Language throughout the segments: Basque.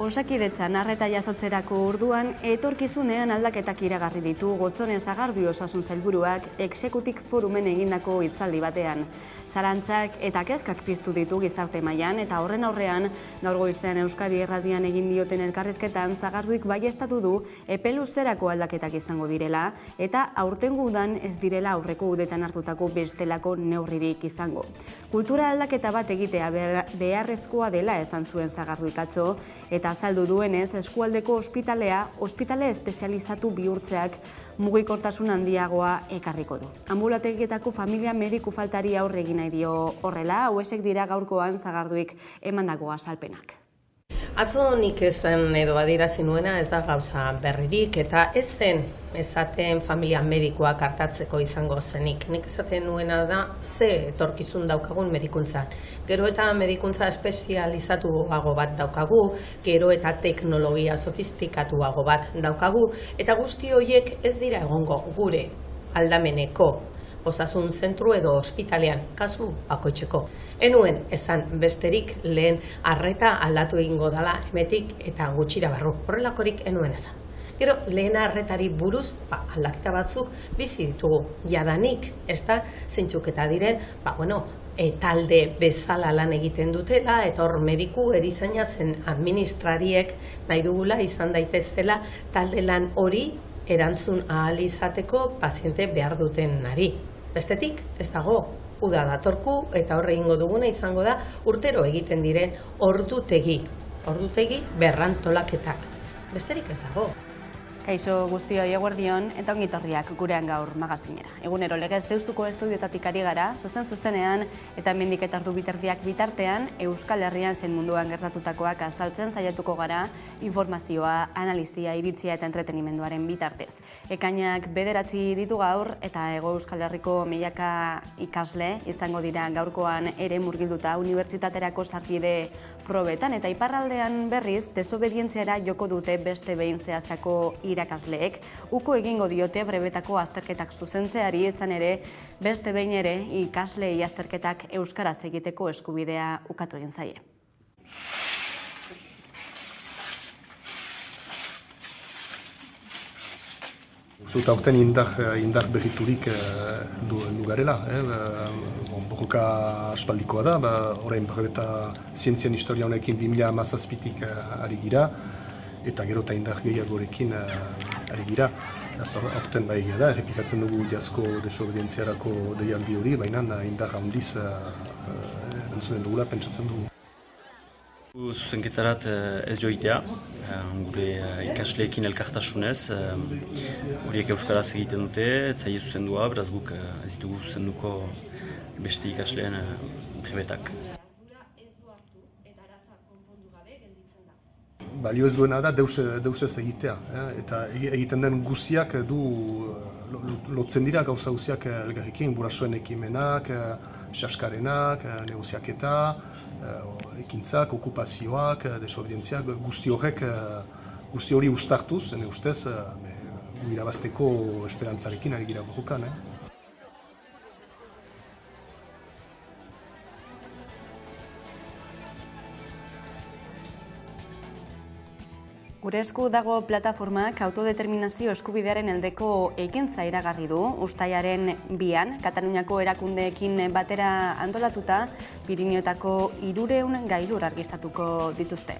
Osakidetzan arreta jasotzerako orduan, etorkizunean aldaketak iragarri ditu Gotzonen Sagardui Osasun Sailburuak Exekutik Forumen egindako hitzaldi batean. Zalantzak eta kezkak piztu ditu gizarte mailan eta horren aurrean, gaur goizean Euskadi Irratian egin dioten elkarrizketan Sagarduik baieztatu du epe luzerako aldaketak izango direla eta aurtengo udan ez direla aurreko udetan hartutako bestelako neurririk izango. Kultura aldaketa bat egitea beharrezkoa dela esan zuen Sagarduik atzo, eta azaldu duenez eskualdeko ospitale espezializatu bihurtzeak mugikortasun handiagoa ekarriko du. Anbulategietako familia mediku faltari aurre egin nahi dio horrela, hauesek dira gaurkoan Sagarduik emandako azalpenak. Atzo nik esan edo adierazi nuena ez da gauza berririk eta ez zen esaten familia medikoak hartatzeko izango zenik. Nik esaten nuena da ze etorkizun daukagun medikuntzan. Gero eta medikuntza espezializatuago bat daukagu, gero eta teknologia sofistikatuago bat daukagu, eta guzti horiek ez dira egongo gure aldameneko osasun zentru edo ospitalean, kasu bakoitzeko. Enuen esan besterik lehen arreta aldatu egingo dela emetik eta gutxira barru. Horrelakorik enuen esan. Gero lehen arretari buruz aldaketa batzuk bizi ditugu. Jadanik, ez da, zeintzuk eta diren, talde bezala lan egiten dutela, eta hor mediku erizaina zen administrariek nahi dugula izan daitezela talde lan hori erantzun ahal izateko paziente behar duten nari. Bestetik, ez dago, uda datorku eta horre egingo duguna izango da urtero egiten diren ordutegi berrantolaketak. Besterik ez dago. Kaixo guztioi eguerdion eta ongitorriak gurean gaur magaztinera. Egunero legez deustuko estudioetatik ari gara, zuzenean eta hemendik eta ordu biterdiak bitartean Euskal Herrian zein munduan gertatutakoak azaltzen saiatuko gara informazioa, analizia, iritzia eta entretenimenduaren bitartez. Ekainak 9 ditu gaur eta Hego Euskal Herriko milaka ikasle izango dira gaurkoan ere murgilduta unibertsitaterako sarbide probetan eta iparraldean berriz desobedientziara joko dute beste behin zehaztako irakasleek. Uko egingo diote brebetako azterketak zuzentzeari izan ere beste behin ere ikaslei azterketak euskaraz egiteko eskubidea ukatu egin zaie. Zuta aurten indar berriturik du garela. Borroka aspaldikoa da, orain brebeta zientzian historia honekin 2017-tik ari gira, eta gero eta indar gehiagorekin ari gira. Aurten bai da, errepikatzen dugu jazko desobedientziarako deialdi hori, baina indar handiz entzunen dugula pentsatzen dugu. Zuzenketarat ez joitea, gure ikasleekin elkartasunez, horiek euskaraz egiten dute, ez zaie zuzendua, beraz guk ez ditugu zuzenduko beste ikasleen brebetak. Balio ez duena da deus ez egitea, eta egiten den guziak lotzen dira gauza guziak elgarrekin, burasoen ekimenak, saskarenak, negoziaketa, ekintzak, okupazioak, desobedientziak, guzti hori uztartuz, ene ustez, gu irabazteko esperantzarekin ari gira borrokan. Gure esku dago plataformak autodeterminazio eskubidearen aldeko ekintza iragarri du, uztailaren 2an, Kataluniako erakundeekin batera antolatuta, Pirinioetako 300 gailur argiztatuko dituzte.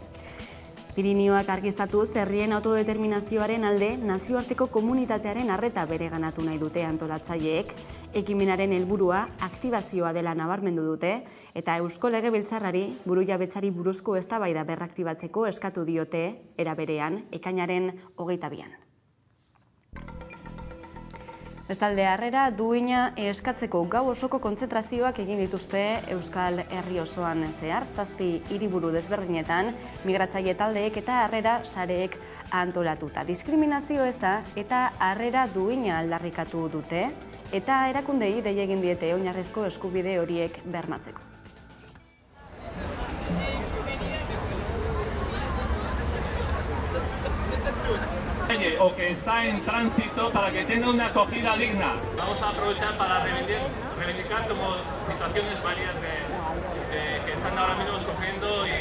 Pirinioak argiztatuz, herrien autodeterminazioaren alde nazioarteko komunitatearen arreta bereganatu nahi dute antolatzaileek, ekimenaren helburua aktibazioa dela nabarmendu dute, eta Eusko Legebiltzarrari burujabetzari buruzko eztabaida berraktibatzeko eskatu diote, era berean, ekainaren 22an. Bestalde harrera duina eskatzeko gau osoko kontzentrazioak egin dituzte Euskal Herri osoan zehar, 7 hiriburu desberdinetan, migratzaile taldeek eta harrera sareek antolatuta. Diskriminazio ez da eta harrera duina aldarrikatu dute, eta erakundei dei egin diete oinarrizko eskubide horiek bermatzeko. O que está en tránsito para que tenga una acogida digna. Vamos a aprovechar para reivindicar como situaciones varias que están ahora mismo sufriendo y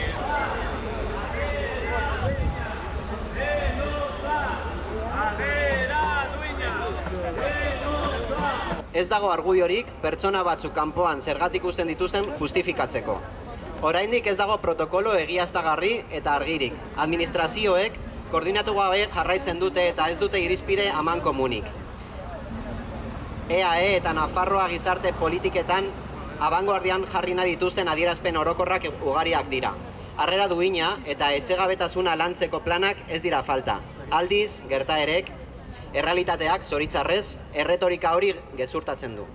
ez dago argudiorik pertsona batzuk kanpoan zergatik uzten dituzten justifikatzeko. Oraindik ez dago protokolo egiaztagarri eta argirik. Administrazioek koordinatu gabe jarraitzen dute eta ez dute irizpide amankomunik. EAE eta Nafarroa gizarte politiketan abangoardian jarri nahi dituzten adierazpen orokorrak ugariak dira. Harrera duina eta etxegabetasuna lantzeko planak ez dira falta. Aldiz, gertaerek, errealitateak zoritzarrez, erretorika hori gezurtatzen du.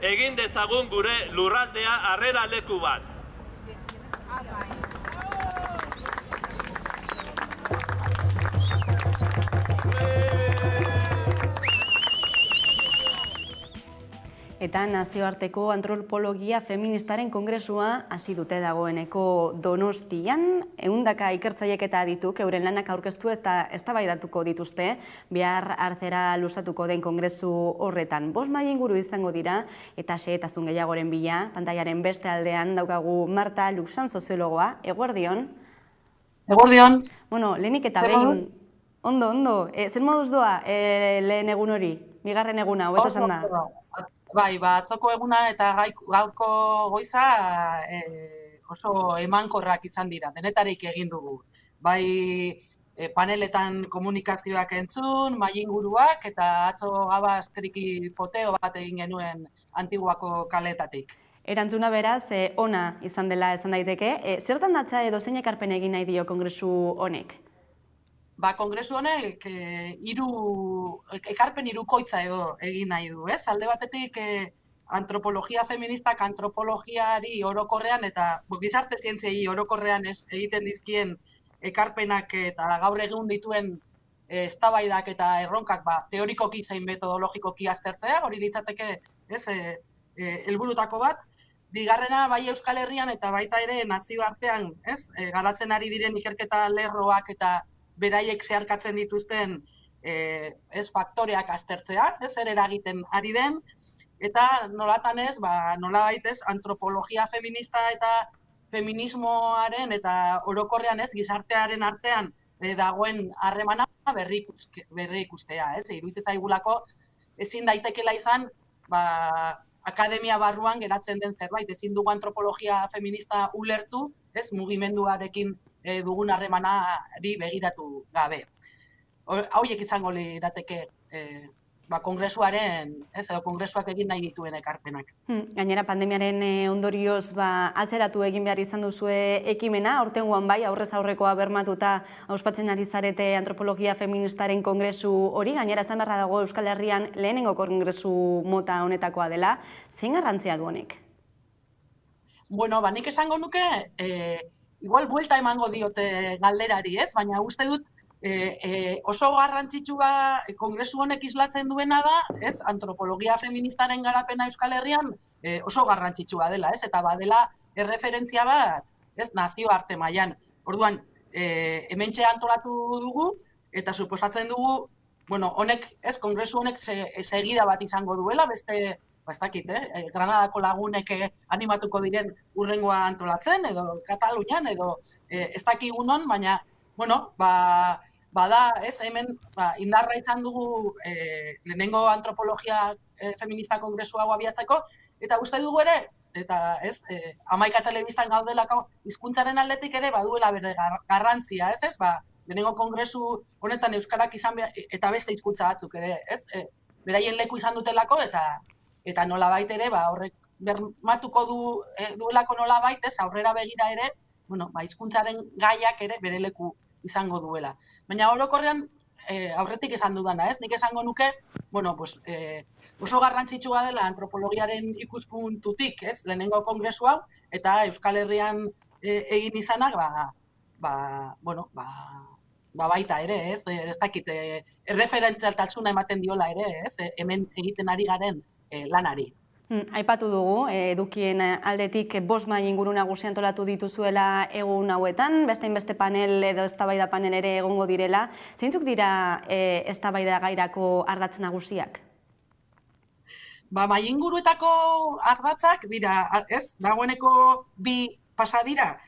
Egin dezagun gure lurraldea harrera leku bat. Eta nazioarteko antropologia feministaren kongresua hasi dute dagoeneko Donostian. 100 ikertzaileek eta adituk euren lanak aurkeztu eta eztabaidatuko dituzte bihar artera luzatuko den kongresu horretan. 5 mahai inguru izango dira eta xehetasun gehiagoren bila. Pantailaren beste aldean daukagu Marta Luxan soziologoa. Eguerdion. Eguerdion. Bueno, lehenik eta behin. Ondo. Zer moduz doa lehen egun hori? Bigarren eguna, hobeto esan da. Bai, atzoko eguna eta gaurko goiza oso emankorrak izan dira, denetarik egin dugu. Bai paneletan komunikazioak entzun, mahai inguruak eta atzo gabazteriki poteo bat egin genuen Antiguako kaletatik. Erantzuna beraz, ona izan dela esan daiteke. Zertan datza edo zein ekarpen egin nahi dio kongresu honek? Kongresu honek ekarpen hirukoitza edo egin nahi du, ez? Alde batetik antropologia feministak antropologiari orokorrean eta gizarte zientziei orokorrean egiten dizkien ekarpenak eta gaur egun dituen eztabaidak eta erronkak teorikoki zein metodologikoki aztertzea, hori litzateke, ez, helburutako bat. Bigarrena bai Euskal Herrian eta baita ere nazioartean, ez, garatzen ari diren ikerketa lerroak eta beraiek zeharkatzen dituzten faktoreak aztertzea, zer eragiten ari den, eta nolatan ez, nolabait ez, antropologia feminista eta feminismoaren eta orokorrean ez, gizartearen artean dagoen harremana berrikustea, ez, iruditzen zaigulako ezin daitekela izan, akademia barruan geratzen den zerbait, ezin dugu antropologia feminista ulertu, ez, mugimenduarekin dugun harremanari begiratu gabe. Hauek izango lirateke kongresuaren, edo kongresuak egin nahi dituen ekarpenak. Gainera, pandemiaren ondorioz atzeratu egin behar izan duzue ekimena, aurtengoan bai, aurrez aurrekoa bermatuta auspatzen ari zarete antropologia feministaren kongresu hori, gainera ezan beharra dago Euskal Herrian lehenengo kongresu mota honetakoa dela, zein garrantzia du honek? Bueno, nik esango nuke, igual buelta emango diote galderari, ez? Baina uste dut oso garrantzitsua kongresu honek islatzen duena da, ez? Antropologia feministaren garapena Euskal Herrian oso garrantzitsua dela, ez? Eta badela erreferentzia bat, ez? Nazioarte mailan. Orduan, hementxe antolatu dugu eta suposatzen dugu, bueno, honek, ez? Kongresu honek segida bat izango duela, beste ez dakit, Granadako lagunek animatuko diren hurrengoa antolatzen, edo Katalunian, edo ez dakigunon, baina, bueno, bada, ez, hemen indarra izan dugu lehenengo antropologia feminista kongresu hau abiatzeko, eta uste dugu ere, eta ez, 11 telebistan gaudelako hizkuntzaren aldetik ere baduela bere garrantzia, ez, lehenengo kongresu honetan euskarak izan eta beste hizkuntza batzuk ere, ez, beraien leku izan dutelako, eta nolabait ere, horrek bermatuko duelako nolabait, ez, aurrera begira ere, bueno, hizkuntzaren gaiak ere bere leku izango duela. Baina orokorrean, aurretik esan dudana, ez, nik esango nuke, bueno, pues, oso garrantzitsua dela antropologiaren ikuspuntutik, ez, lehenengo kongresu hau, eta Euskal Herrian egin izanak, bueno, baita ere, ez dakit, erreferentzialtasuna ematen diola ere, ez, hemen egiten ari garen lanari. Aipatu dugu, edukien aldetik 5 mahai inguru nagusi antolatu dituzuela egun hauetan, beste panel edo eztabaida panel ere egongo direla. Zeintzuk dira eztabaida gairako ardatz nagusiak? Mahai inguruetako ardatzak dira, ez, dagoeneko 2 pasa dira.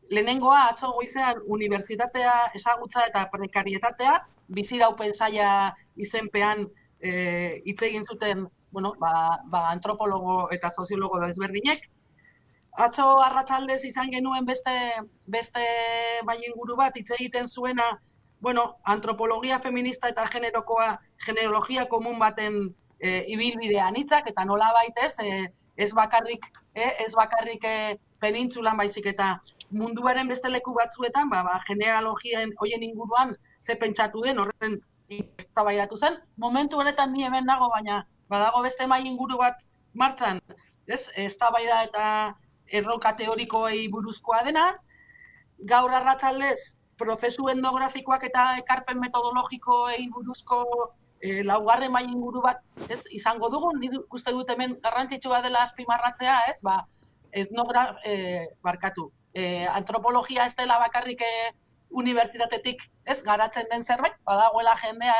Lehenengoa atzo goizean unibertsitatea, ezagutza eta prekarietatea, biziraupen saila izenpean hitz egin zuten antropologo eta soziologo desberdinek. Atzo arratsaldez izan genuen beste bai inguru bat hitz egiten zuena, antropologia feminista eta genealogia komun baten ibilbide anitzak, eta nolabait ez bakarrik penintsulan baizik eta munduaren beste leku batzuetan, genealogien hoien inguruan ze pentsatu den horren eztabaidatu zen. Momentu honetan ni hemen nago, baina badago beste mai inguru bat martxan, eztabaida eta erronka teorikoei buruzkoa dena. Gaur arratsaldez prozesu endografikoak eta ekarpen metodologikoei buruzko laugarren mai inguru bat izango dugu. Ni uste dut hemen garrantzitsua dela azpimarratzea, antropologia ez dela bakarrik unibertsitatetik garatzen den zerbait, badagoela jendea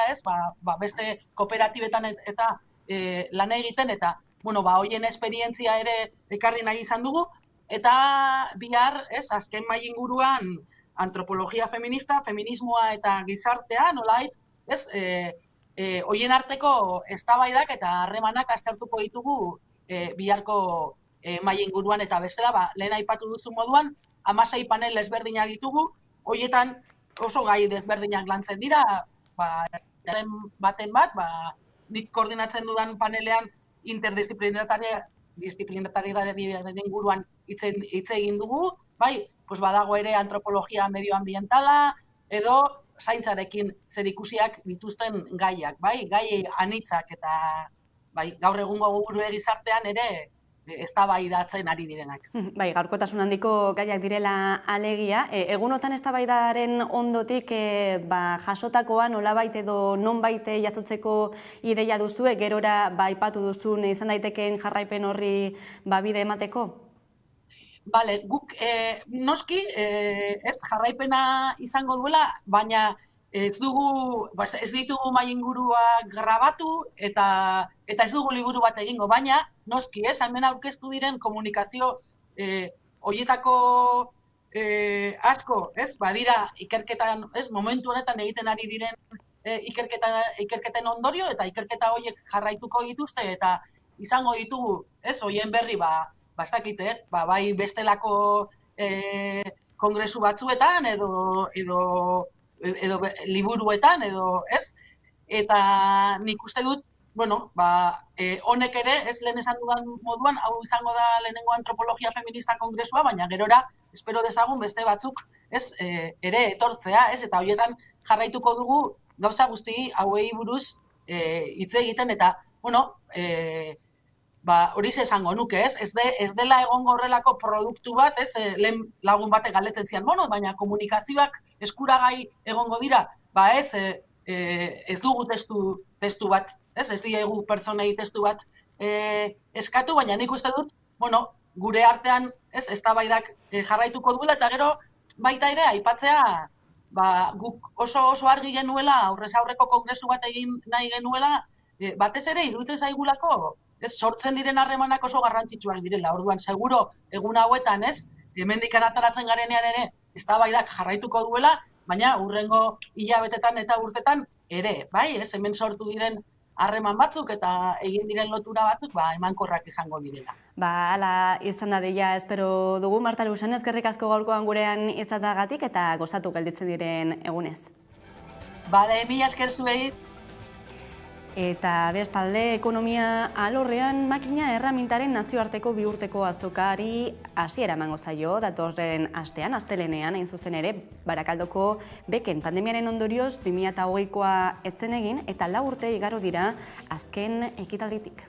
beste kooperatibetan eta lan egiten, eta hoien esperientzia ere ekarri nahi izan dugu, eta bihar azken mai inguruan antropologia feminista, feminismoa eta gizartea, nolait, hoien arteko eztabaidak eta harremanak aztertuko ditugu biharko mai inguruan, eta bestela, lehen aipatu duzu moduan, 16 panel ezberdinak ditugu, hoietan oso gai desberdinak lantzen dira, baten bat, nik koordinatzen dudan panelean interdisciplinariaren inguruan hitz egin dugu, badago ere antropologia medioambientala, edo zaintzarekin zerikusiak dituzten gaiak, gai anitzak eta gaur egungo gure gizartean ere eztabaidatzen ari direnak. Gaurkotasun handiko gaiak direla alegia. Egunotan eztabaidaren ondotik jasotakoa nolabait edo nonbait jasotzeko ideia duzue, gerora aipatu duzun izan daitekeen jarraipen horri bide emateko? Guk noski ez jarraipena izango duela, baina ez ditugu mai ingurua grabatu eta ez dugu liburu bat egingo, baina noski hemen aurkeztu diren komunikazio horietako asko, badira ikerketan, momentu honetan egiten ari diren ikerketen ondorio, eta ikerketa horiek jarraituko dituzte, eta izango ditugu, horien berri, bastakite, bai bestelako kongresu batzuetan, edo liburuetan, eta nik uste dut, honek ere, lehen esan dudan moduan, hau izango da lehenengo antropologia feminista kongresua, baina gerora, espero dezagun beste batzuk, ere etortzea, eta horietan jarraituko dugu gauza guzti hauei buruz hitz egiten, eta, hori esango nuke, ez dela egongo horrelako produktu bat, lehen lagun batek galdetzen zian, baina komunikazioak eskuragai egongo dira, ez dugu testu bat, ez diegu pertsonei testu bat eskatu, baina nik uste dut, gure artean eztabaidak jarraituko duela, eta gero baita ere aipatzea, guk oso argi genuela, aurrez aurreko kongresu bat egin nahi genuela, batez ere iruditzen zaigulako, sortzen diren harremanak oso garrantzitsuak direla, orduan seguro egun hauetan, hemendikan ateratzen garenean ere eztabaidak jarraituko duela, baina hurrengo hilabetetan eta urtetan ere, hemen sortu diren harreman batzuk eta egin diren lotura batzuk, emankorrak izango direla. Hala izan da deia espero dugu, Marta Luzen, eskerrik asko gaurkoan gurean izatagatik eta gozatu gelditzen diren egunez. Mila esker zuei. Eta bestalde, ekonomia alorrean makina erramintaren nazioarteko bihurteko azokari hasiera emango zaio datorren astean, astelehenean hain zuzen ere, Barakaldoko beken pandemiaren ondorioz 2020koa etzen egin eta 4 urte igaro dira azken ekitalditik.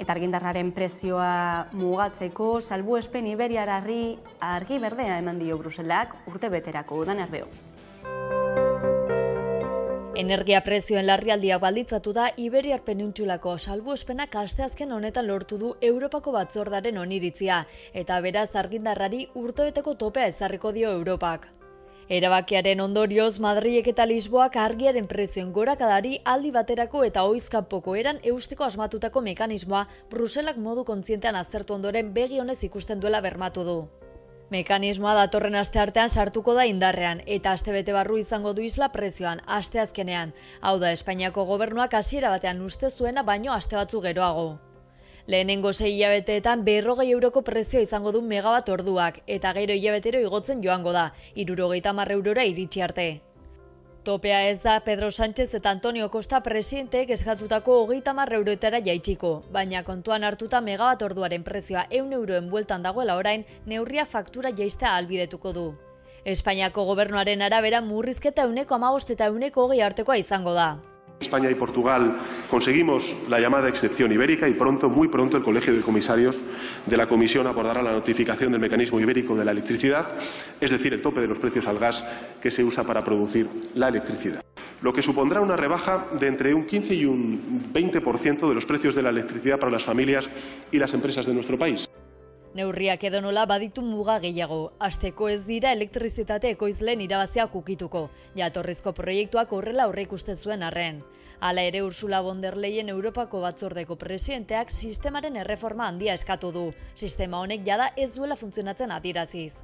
Eta argindarraren prezioa mugatzeko salbuespen iberiarrari argi berdea eman dio Bruselak urtebeterako. Udan Erbeo. Energia prezioen larrialdiak baldintzatu da Iberiar Penintzulako salbuespenak asteazken honetan lortu du Europako Batzordaren oniritzia, eta beraz argindarrari urtebeteko topea ezarriko dio Europak. Erabakiaren ondorioz, Madrilek eta Lisboak argiaren prezioen gorakadari aldi baterako eta oizkanpoko eran eusteko asmatutako mekanismoa Bruselak modu kontzientean aztertu ondoren begi honez ikusten duela bermatu du. Mekanismoa datorren asteartean sartuko da indarrean eta astebete barru izango du isla prezioan asteazkenean. Hau da Espainiako gobernuak hasiera batean uste zuena baino aste batzu geroago. Lehenengo 6 hilabeteetan 40 euroko prezioa izango du megabat orduak eta gero hilabetero igotzen joango da, 70 eurora iritsi arte. Topea ez da Pedro Sánchez eta Antonio Costa presidenteek eskatutako 30 euroetara jaitsiko, baina kontuan hartuta megabat orduaren prezioa 100 euroen bueltan dagoela orain, neurria faktura jaistea ahalbidetuko du. Espainiako gobernuaren arabera murrizketa 15% eta 20% artekoa izango da. España y Portugal conseguimos la llamada excepción ibérica y muy pronto el Colegio de Comisarios de la Comisión abordará la notificación del mecanismo ibérico de la electricidad, es decir, el tope de los precios al gas que se usa para producir la electricidad. Lo que supondrá una rebaja de entre un 15 y un 20% de los precios de la electricidad para las familias y las empresas de nuestro país. Neurriak edonola baditu muga gehiago. Hasteko ez dira elektrizitate ekoizleen irabaziak ukituko. Jatorrizko proiektuak horrela aurreikusten zuen arren. Hala ere Ursula von der Leyen Europako Batzordeko presidenteak sistemaren erreforma handia eskatu du. Sistema honek jada ez duela funtzionatzen adieraziz.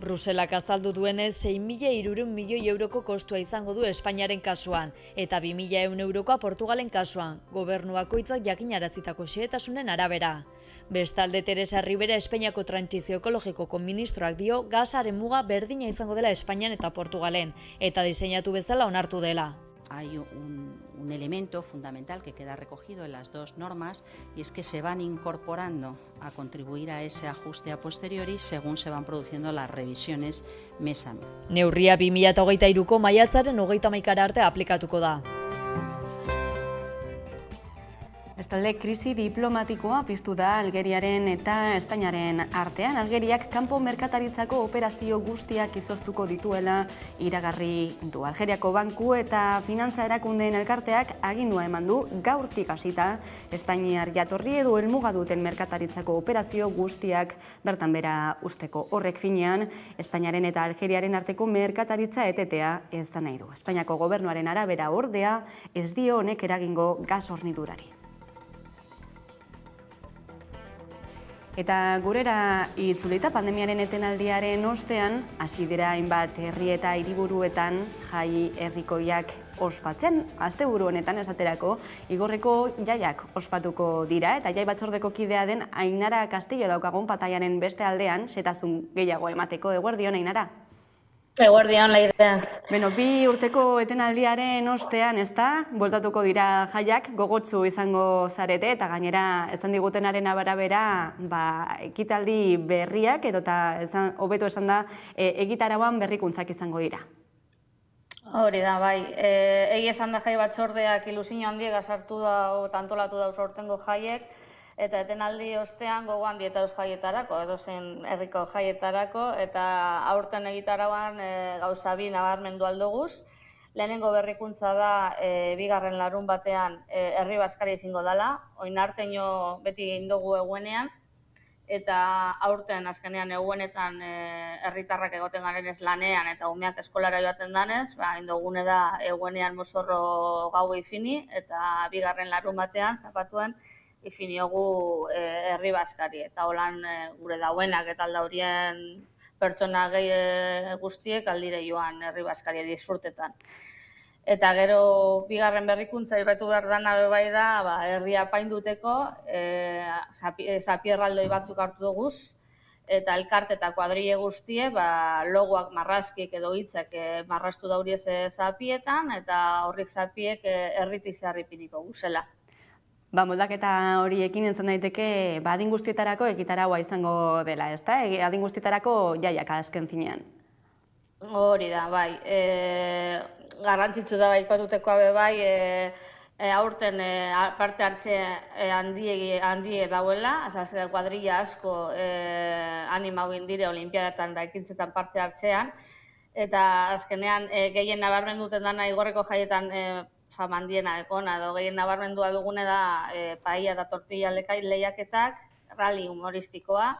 Bruselak azaldu duenez 6.300 milioi euroko kostua izango du Espainiaren kasuan eta 2.100 eurokoa Portugalen kasuan, gobernuakoitzak jakinarazitako xehetasunen arabera. Bestalde Teresa Ribera Espainiako trantsizio ekologikoko ministroak dio gasaren muga berdina izango dela Espainian eta Portugalen eta diseinatu bezala onartu dela. Hay un elemento fundamental que queda recogido en las dos normas y es que se van incorporando a contribuir a ese ajuste a posteriori según se van produciendo las revisiones mes a mes. Neurria 2023ko maiatzaren 31 arte aplikatuko da. Bestalde, krisi diplomatikoa piztu da Algeriaren eta Espainiaren artean. Algeriak kanpo merkataritzako operazio guztiak izoztuko dituela iragarri du. Algeriako banku eta finantza erakundeen elkarteak agindua eman du gaurtik hasita Espainiar jatorri edo helmuga duten merkataritzako operazio guztiak bertan bera usteko. Horrek finean, Espainiaren eta Algeriaren arteko merkataritza etetea ez da nahi du. Espainiako gobernuaren arabera ordea ez dio honek eragingo gas hornidurari. Eta gurera itzulita pandemiaren etenaldiaren ostean, hasi dira hainbat herri eta hiriburuetan jai herrikoiak ospatzen. Asteburu honetan esaterako Igorreko jaiak ospatuko dira eta jai batzordeko kidea den Ainara Castillo daukagun pataiaren beste aldean, xetasun gehiago emateko. Eguerdion, Ainara. Eguerdion, Lairtea. Beno, 2 urteko etenaldiaren ostean, ezta, bueltatuko dira jaiak, gogotsu izango zarete, eta gainera, ezan digutenaren arabera, ekitaldi berriak, edo eta hobeto esan da, egitarauan berrikuntzak izango dira. Hori da, bai. Egia esan da jai batzordeak ilusio handiega sartu da, antolatu da aurtengo jaiek, eta etenaldi ostean gogo handi eta jaietarako, edozein herriko jaietarako, eta aurten egitarauan gauza bi nabarmendu aldoguz. Lehenengo berrikuntza da, 2. larun batean herri bazkari izango dela, oin arteño beti indogu eguenean, eta aurten azkenean eguenetan herritarrak egoten garen ez lanean eta umeak eskolara joaten danez, indogune da eguenean mozorro gau ifini, eta 2. larun batean zapatuen ifiniogu herri bazkari. Eta holan gure dauenak eta aldaurien pertsona gehi guztiek aldire joan herri bazkari disfrutetan. Eta gero 2. berrikuntza aipatu behar dana bai da, herria apainduteko, zapierraldoi batzuk hartu duguz, eta elkarte eta kuadrile guztie, logoak marrazkik edo hitzak marrastu dauriez zapietan, eta horrik zapiek herritik zeharripiniko guzela. Moldaketa horiekin entzun daiteke, adin guztietarako egitaraua izango dela, ezta? Adin guztietarako jaiak azken finean. Hori da, bai. Garrantzitsu da aipatuteko bai, aurten parte hartze handie dauela, kuadrilla asko animau indire olimpiadatan da ekintzetan parte hartzean, eta azkenean gehien nabarmendu duten dana Igorreko jaietan fama handiena ekona, edo gehien nabarmendua dugune da paella eta tortilla lehiaketak, rally humoristikoa,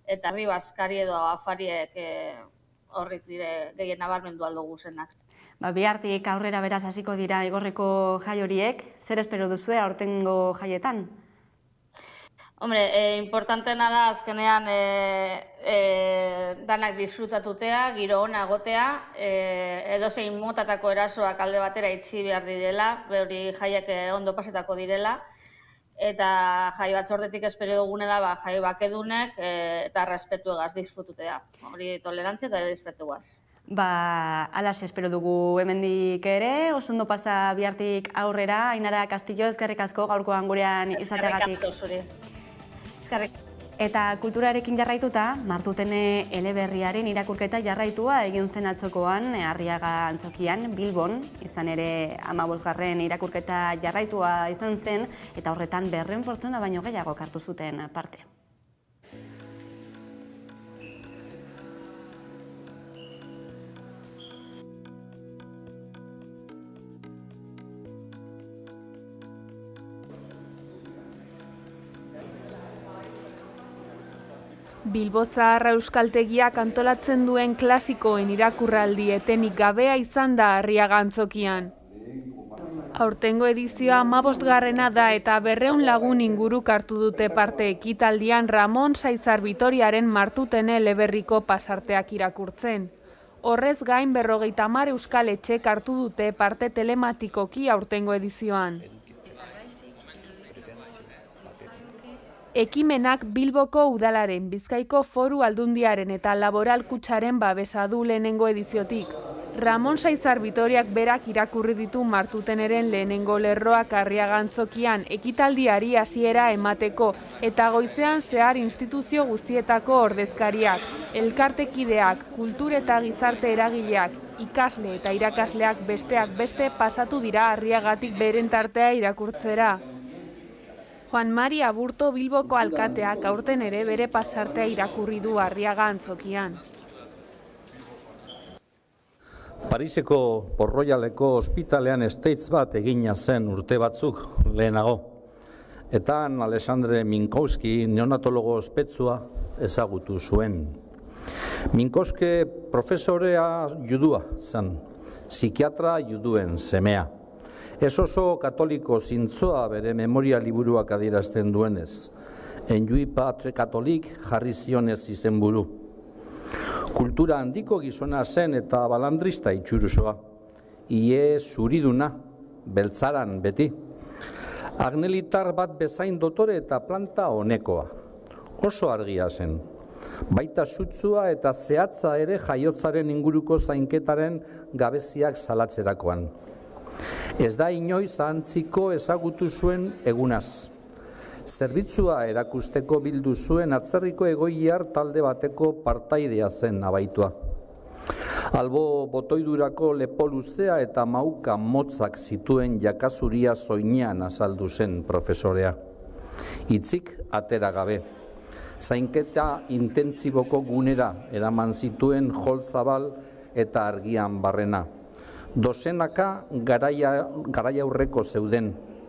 eta Ribazkari edo afariek horrik dire gehien nabarmendu aldugu zenak. Bihartik aurrera beraz hasiko dira Igorreko jai horiek, zer espero duzue aurtengo jaietan? Hombre, importantena da azkenean danak disfrutatutea, giro ona egotea, edozein motatako erasoak alde batera itxi behar direla, hori jaiak ondo pasetako direla, eta jai batzordetik espero dugune da jai bakedunek eta respetuegaz disfrututea. Hori tolerantzia eta respetuegaz. Alas espero dugu hemendik ere, oso ondo pasa bihartik aurrera, Ainara Castillo, eskerrik asko gaurkoan gurean izateagatik. Eskerrik asko zuri. Eta kulturarekin jarraituta, Martutene eleberriaren irakurketa jarraitua egin zen atzokoan, Arriaga Antzokian, Bilbon, izan ere 15. irakurketa jarraitua izan zen, eta horretan 200 pertsona baino gehiago hartu zuten parte. Bilbo Zaharra Euskaltegiak antolatzen duen klasikoen irakurraldi etenik gabea izan da Arriaga Antzokian. Aurtengo edizioa 15. da eta 200 lagun inguruk hartu dute parte ekitaldian Ramon Saizar Vitoriaren Martutene eleberriko pasarteak irakurtzen. Horrez gain 50 euskal etxek hartu dute parte telematikoki aurtengo edizioan. Ekimenak Bilboko Udalaren, Bizkaiko Foru Aldundiaren eta Laboral Kutxaren babesa du lehenengo ediziotik. Ramon Saizar Vitoriak berak irakurri ditu Martuteneren lehenengo lerroak Arriaga Antzokian ekitaldiari hasiera emateko eta goizean zehar instituzio guztietako ordezkariak, elkartekideak, kultur eta gizarte eragileak, ikasle eta irakasleak besteak beste pasatu dira Arriagatik beren tartea irakurtzera. Juan Mari Aburto Bilboko alkateak aurten ere bere pasartea irakurri du Arriaga Antzokian. Pariseko Port Royaleko ospitalean States bat egina zen urte batzuk lehenago. Eta Alexandre Minkowski neonatologo ospetsua ezagutu zuen. Minkowski profesorea judua zen, psikiatra juduen semea. Ez oso katoliko zintzoa bere memoria liburuak adierazten duenez. Enjui patre katolik jarri zionez izenburu. Kultura handiko gizona zen eta balandrista itxurusoa. Ie zuriduna, beltzaran beti. Agnelitar bat bezain dotore eta planta honekoa. Oso argia zen. Baita sutsua eta zehatza ere jaiotzaren inguruko zainketaren gabeziak salatzerakoan. Ez da inoiz antziko ezagutu zuen egunaz. Zerbitzua erakusteko bildu zuen atzerriko egoiar talde bateko partaidea zen abaitua. Albo botoidurako lepo luzea eta mauka motzak zituen jakazuria soinean azaldu zen profesorea. Hitzik atera gabe. Zainketa intentsiboko gunera eraman zituen jolzabal eta argian barrena. Dozenaka garaia aurreko zeuden,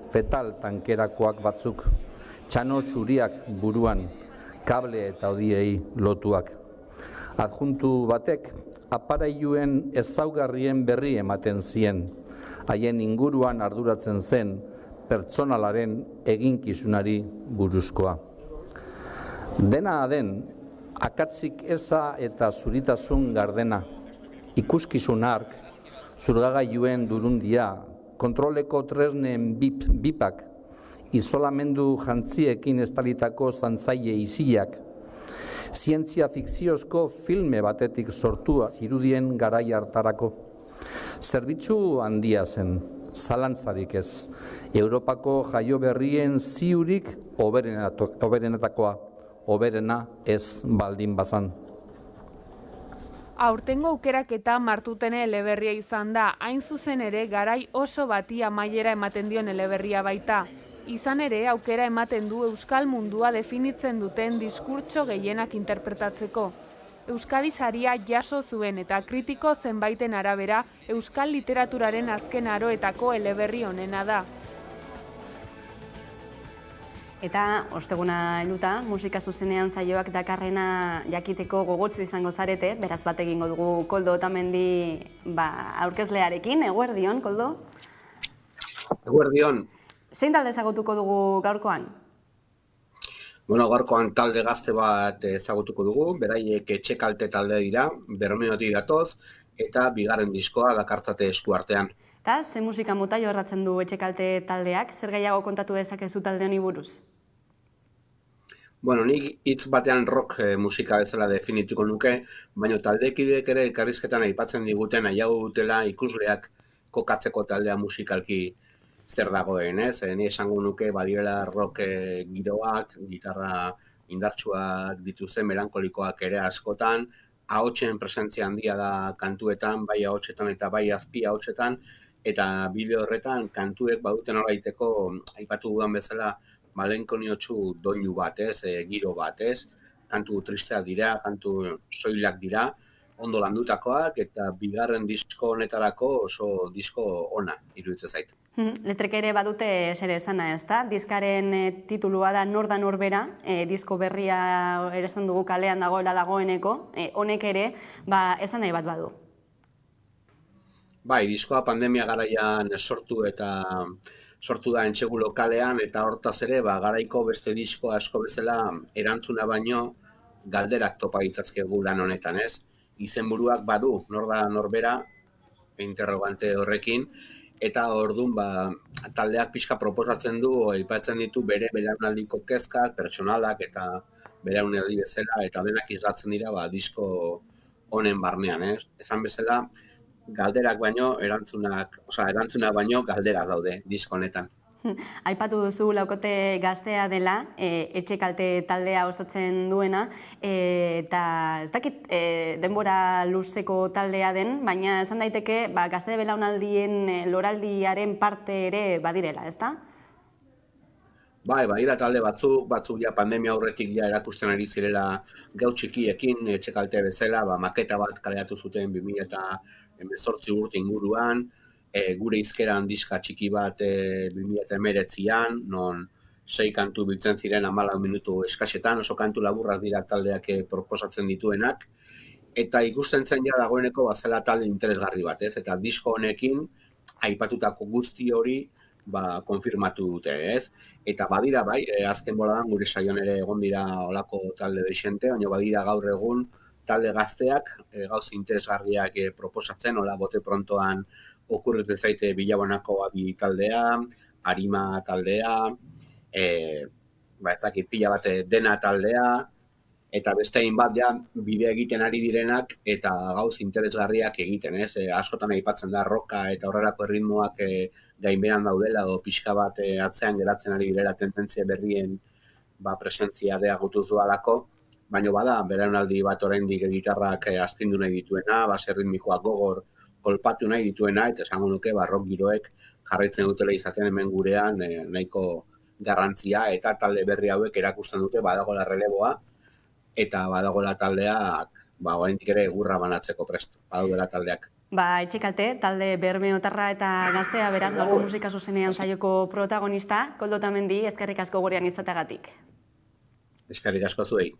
fetal tankerakoak batzuk, txano zuriak buruan, kable eta odiei lotuak. Adjuntu batek, aparailuen ezaugarrien berri ematen zien, haien inguruan arduratzen zen pertsonalaren eginkizunari buruzkoa. Dena den, akatzik eza eta zuritasun gardena, ikuskizun ark, zurgagailuen durundia, kontroleko tresnen bipak, isolamendu jantziekin estalitako zantzaile iziak, zientzia fikziozko filme batetik sortua zirudien garai hartarako. Zerbitzu handia zen, zalantzarik ez, Europako jaio berrien ziurik oberenetakoa, oberena ez baldin bazan. Aurtengo aukeraketa Martutene eleberria izan da, hain zuzen ere garai oso bati amaiera ematen dion eleberria baita. Izan ere, aukera ematen du euskal mundua definitzen duten diskurtso gehienak interpretatzeko. Euskadi saria jaso zuen eta kritiko zenbaiten arabera euskal literaturaren azken aroetako eleberri honena da. Eta, osteguna helduta, musika zuzenean saioak dakarrena jakiteko gogotsu izango zarete, beraz bat egingo dugu Koldo Otamendi aurkezlearekin. Eguerdion, Koldo? Eguerdion. Zein talde ezagutuko dugu gaurkoan? Gaurkoan talde gazte bat ezagutuko dugu, beraiek Etxekalte talde dira, Bermeotik datoz, eta bigarren diskoa dakartzate esku artean. Eta, ze musika mota jorratzen du Etxekalte taldeak, zer gehiago kontatu dezakezu talde honi buruz? Nik hitz batean rock musika bezala definituko nuke, baina taldekideek ere elkarrizketan aipatzen diguten nahiago dutela ikusleak kokatzeko taldea musikalki zer dagoen, ez? Ni esango nuke badirela rock giroak, gitarra indartsuak dituzten, melankolikoak ere askotan, ahotsen presentzia handia da kantuetan, bai ahotsetan eta bai azpi ahotsetan, eta bideo horretan kantuek baduten nolabaiteko aipatu dudan bezala malenkoniotsu doinu bat, ez? Giro bat, ez? Kantu tristeak dira, kantu soilak dira, ondo landutakoak, eta bigarren disko honetarako oso disko ona iruditzen zait. Letrek ere badute zer esana, ez da? Diskaren titulua da Nor da Norbera, disko berria ere esan dugu kalean dagoeneko, honek ere esan nahi bat badu. Bai, diskoa pandemia garaian sortu da entsegu lokalean, eta hortaz ere, garaiko beste disko asko bezala erantzuna baino galderak topa ditzazkegu lan honetan, ez? Izenburuak badu, Nor da Norbera, interrogante horrekin, eta orduan taldeak pixka proposatzen du, aipatzen ditu bere belaunaldiko kezkak, pertsonalak eta belaunaldi bezala, eta denak islatzen dira disko honen barnean, ez? Esan bezala, galderak baino, erantzuna baino galderak daude disko honetan. Aipatu duzu laukote gaztea dela, Etxekalte taldea osatzen duena, eta ez dakit denbora luzeko taldea den, baina esan daiteke gazte belaunaldien loraldiaren parte ere badirela, ezta? Bai, badira talde batzuk ja pandemia aurretik ja erakusten ari zirela gau txikiekin, Etxekalte bezala, maketa bat kaleratu zuten 2018 urte inguruan, gure izkeran diska txiki bat 2019an, non 6 kantu biltzen ziren 14 minutu eskasetan, oso kantu laburrak dira taldeak proposatzen dituenak, eta ikusten zen ja dagoeneko bazela talde interesgarri bat, ez? Eta disko honekin aipatutako guzti hori konfirmatu dute, ez? Eta badira bai, azken boladan gure saion ere egon dira olako talde beixente, baina badira gaur egun talde gazteak, gauz interesgarriak proposatzen, hola bote prontoan okurretzen zaite Bilabonako Abi taldea, Arima taldea, ez dakit pila bat Dena taldea, eta beste hainbat bidea egiten ari direnak eta gauz interesgarriak egiten, ez? Askotan aipatzen da roka eta horrelako erritmoak gainbeheran daudela edo pixka bat atzean geratzen ari direla tendentzia berrien presentzia areagotuz doalako, baina bada belaunaldi bat oraindik gitarrak astindu nahi dituena, base erritmikoak gogor kolpatu nahi dituena, eta esango nuke rock giroek jarraitzen dutela izaten hemen gurean nahiko garrantzia, eta talde berri hauek erakusten dute badagoela releboa, eta badagoela taldeak oraindik ere egurra banatzeko prest, badagoela taldeak. Etxekalte, talde bermeotarra eta gaztea, beraz gaurko musika zuzenean saioko protagonista, Koldo Otamendi, eskerrik asko gurean izateagatik. Eskerrik asko zuei.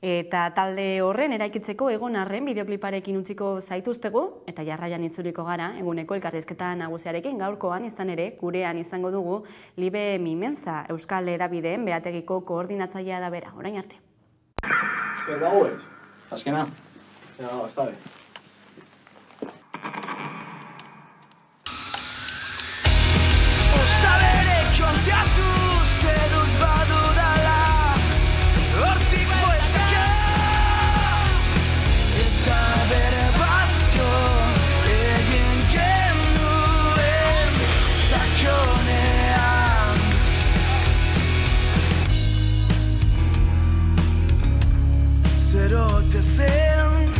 Eta talde horren eraikitzeko egon arren bideokliparekin utziko zaituztegu, eta jarraian itzuliko gara, eguneko elkarrizketa nagusiarekin gaurkoan izan ere, gurean izango dugu, Libe Mimenza, Euskal Hedabideen behategiko koordinatzailea da bera, orain arte. Zer dago ez? Azkena? Está bien. Zerote zen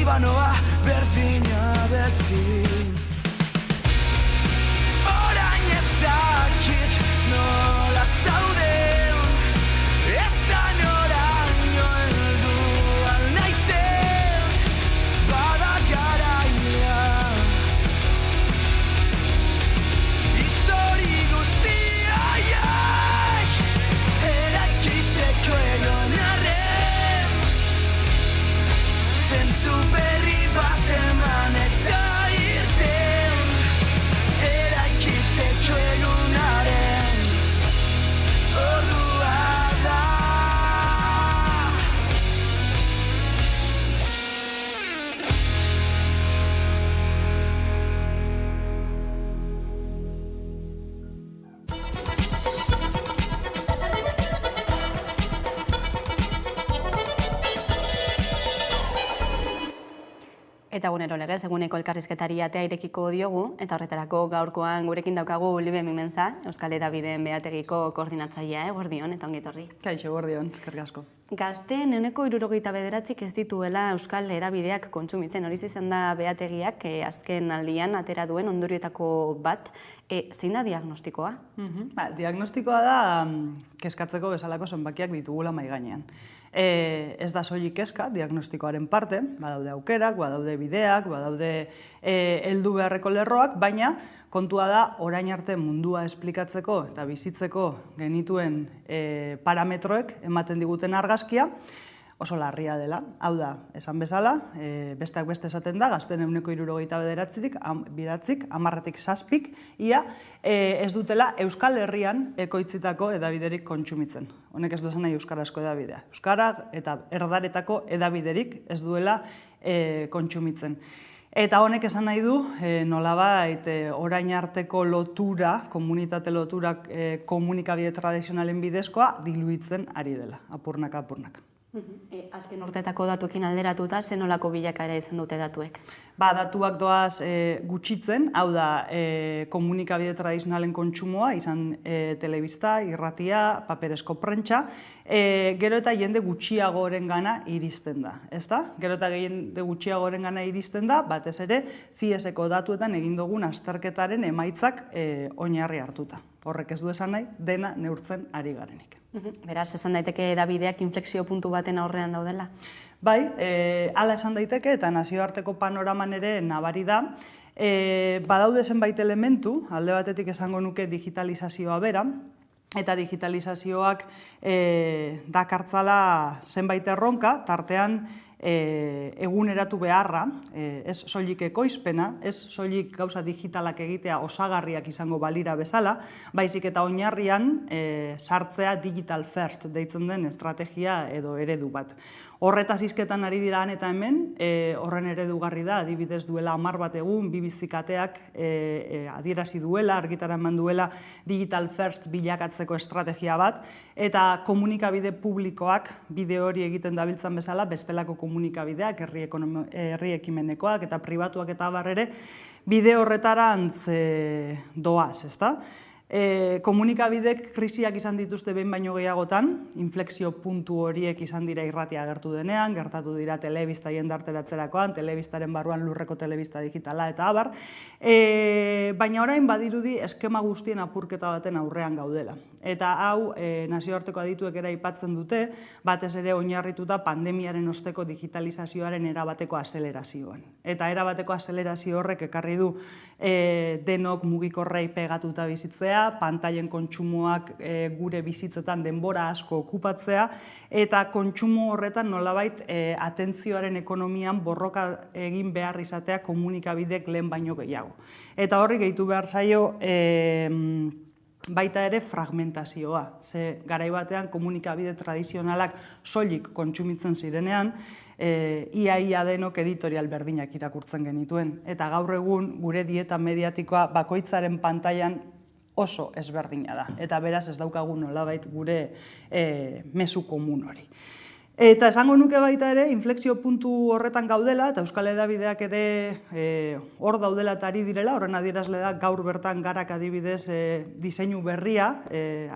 Libanoa berdina beti. Orain ez dakit nola zauden, ez da noraino heldu al naizen, bada garaia. Histori guztiaiak eraikitzeko egon arren, zentzu berri bat eman eta irten, eraikitzeko egunaren ordua da. Eta egunero legez, eguneko elkarrizketari atea irekiko diogu, eta horretarako gaurkoan gurekin daukagu Libe Mimenza, Euskal Hedabideen Behategiko koordinatzailea, eguerdion, eta ongetorri. Kaixo, eguerdion, eskerrik asko. Gazteen ehuneko 79 ez dituela Euskal Hedabideak kontsumitzen, hori izan da Behategiak azken aldian atera duen ondorioetako bat. Zein da diagnostikoa? Diagnostikoa da kezkatzeko bezalako zenbakiak ditugula mahai gainean. Ez da soilik kezka, diagnostikoaren parte, badaude aukerak, badaude bideak, badaude heldu beharreko lerroak, baina kontua da orain arte mundua esplikatzeko eta bizitzeko genituen parametroek ematen diguten argazkia oso larria dela. Hau da, esan bezala, besteak beste esaten da, gazten ehuneko 79-tik, 10-tik 7-tik, ia ez dutela Euskal Herrian ekoitzitako hedabiderik kontsumitzen. Honek ez du esan nahi euskarazko hedabidea. Euskara eta erdaretako hedabiderik ez duela kontsumitzen. Eta honek esan nahi du, nolabait orain arteko lotura, komunitate lotura komunikabide tradizionalen bidezkoa diluitzen ari dela, apurnaka. Azken urteetako datuekin alderatuta, zen nolako bilakaera izan dute datuek? Datuak doaz gutxitzen, hau da komunikabide tradizionalen kontsumoa, izan telebista, irratia, paperezko prentsa, gero eta jende gutxiagoren gana iristen da, ezta? Gero eta jende gutxiagoren gana iristen da, batez ere, CIESeko datuetan egin dugun azterketaren emaitzak oinarri hartuta. Horrek ez du esan nahi, dena neurtzen ari garenik. Beraz, esan daiteke hedabideak inflexio puntu baten aurrean daudela? Bai, hala esan daiteke eta nazioarteko panoraman ere nabari da. Badaude zenbait elementu, alde batetik esango nuke digitalizazioa bera, eta digitalizazioak dakartzala zenbait erronka, tartean eguneratu beharra, ez soilik ekoizpena, ez soilik gauza digitalak egitea osagarriak izango balira bezala, baizik eta oinarrian sartzea digital first deitzen den estrategia edo eredu bat. Horretaz hizketan ari dira eta hemen, horren eredugarri da, adibidez duela 10 bat egun, BBC kateak adierazi duela, argitara eman duela digital first bilakatzeko estrategia bat, eta komunikabide publikoak bide hori egiten dabiltzan bezala, bestelako komunikabideak, herri ekimenekoak eta pribatuak eta abar ere, bide horretarantz doaz, ezta? Komunikabidek krisiak izan dituzte behin baino gehiagotan, inflexio puntu horiek izan dira irratia agertu denean, gertatu dira telebista jendarteratzerakoan, telebistaren barruan lurreko telebista digitala eta abar, baina orain badirudi eskema guztien apurketa baten aurrean gaudela. Eta hau nazioarteko adituek ere aipatzen dute, batez ere oinarrituta pandemiaren osteko digitalizazioaren erabateko azelerazioan. Eta erabateko azelerazio horrek ekarri du denok mugikorrei pegatuta bizitzea, pantailen kontsumoak gure bizitzetan denbora asko okupatzea, eta kontsumo horretan nolabait atentzioaren ekonomian borroka egin behar izatea komunikabidek lehen baino gehiago. Eta horri gehitu behar zaio baita ere fragmentazioa. Ze garai batean komunikabide tradizionalak soilik kontsumitzen zirenean, ia denok editorial berdinak irakurtzen genituen. Eta gaur egun gure dieta mediatikoa bakoitzaren pantailan oso ezberdina da. Eta beraz ez daukagu nolabait gure mezu komun hori. Eta esango nuke baita ere, inflexio puntu horretan gaudela, eta Euskal Hedabideak ere hor daudela eta ari direla, horren adierazle da gaur bertan Garak adibidez diseinu berria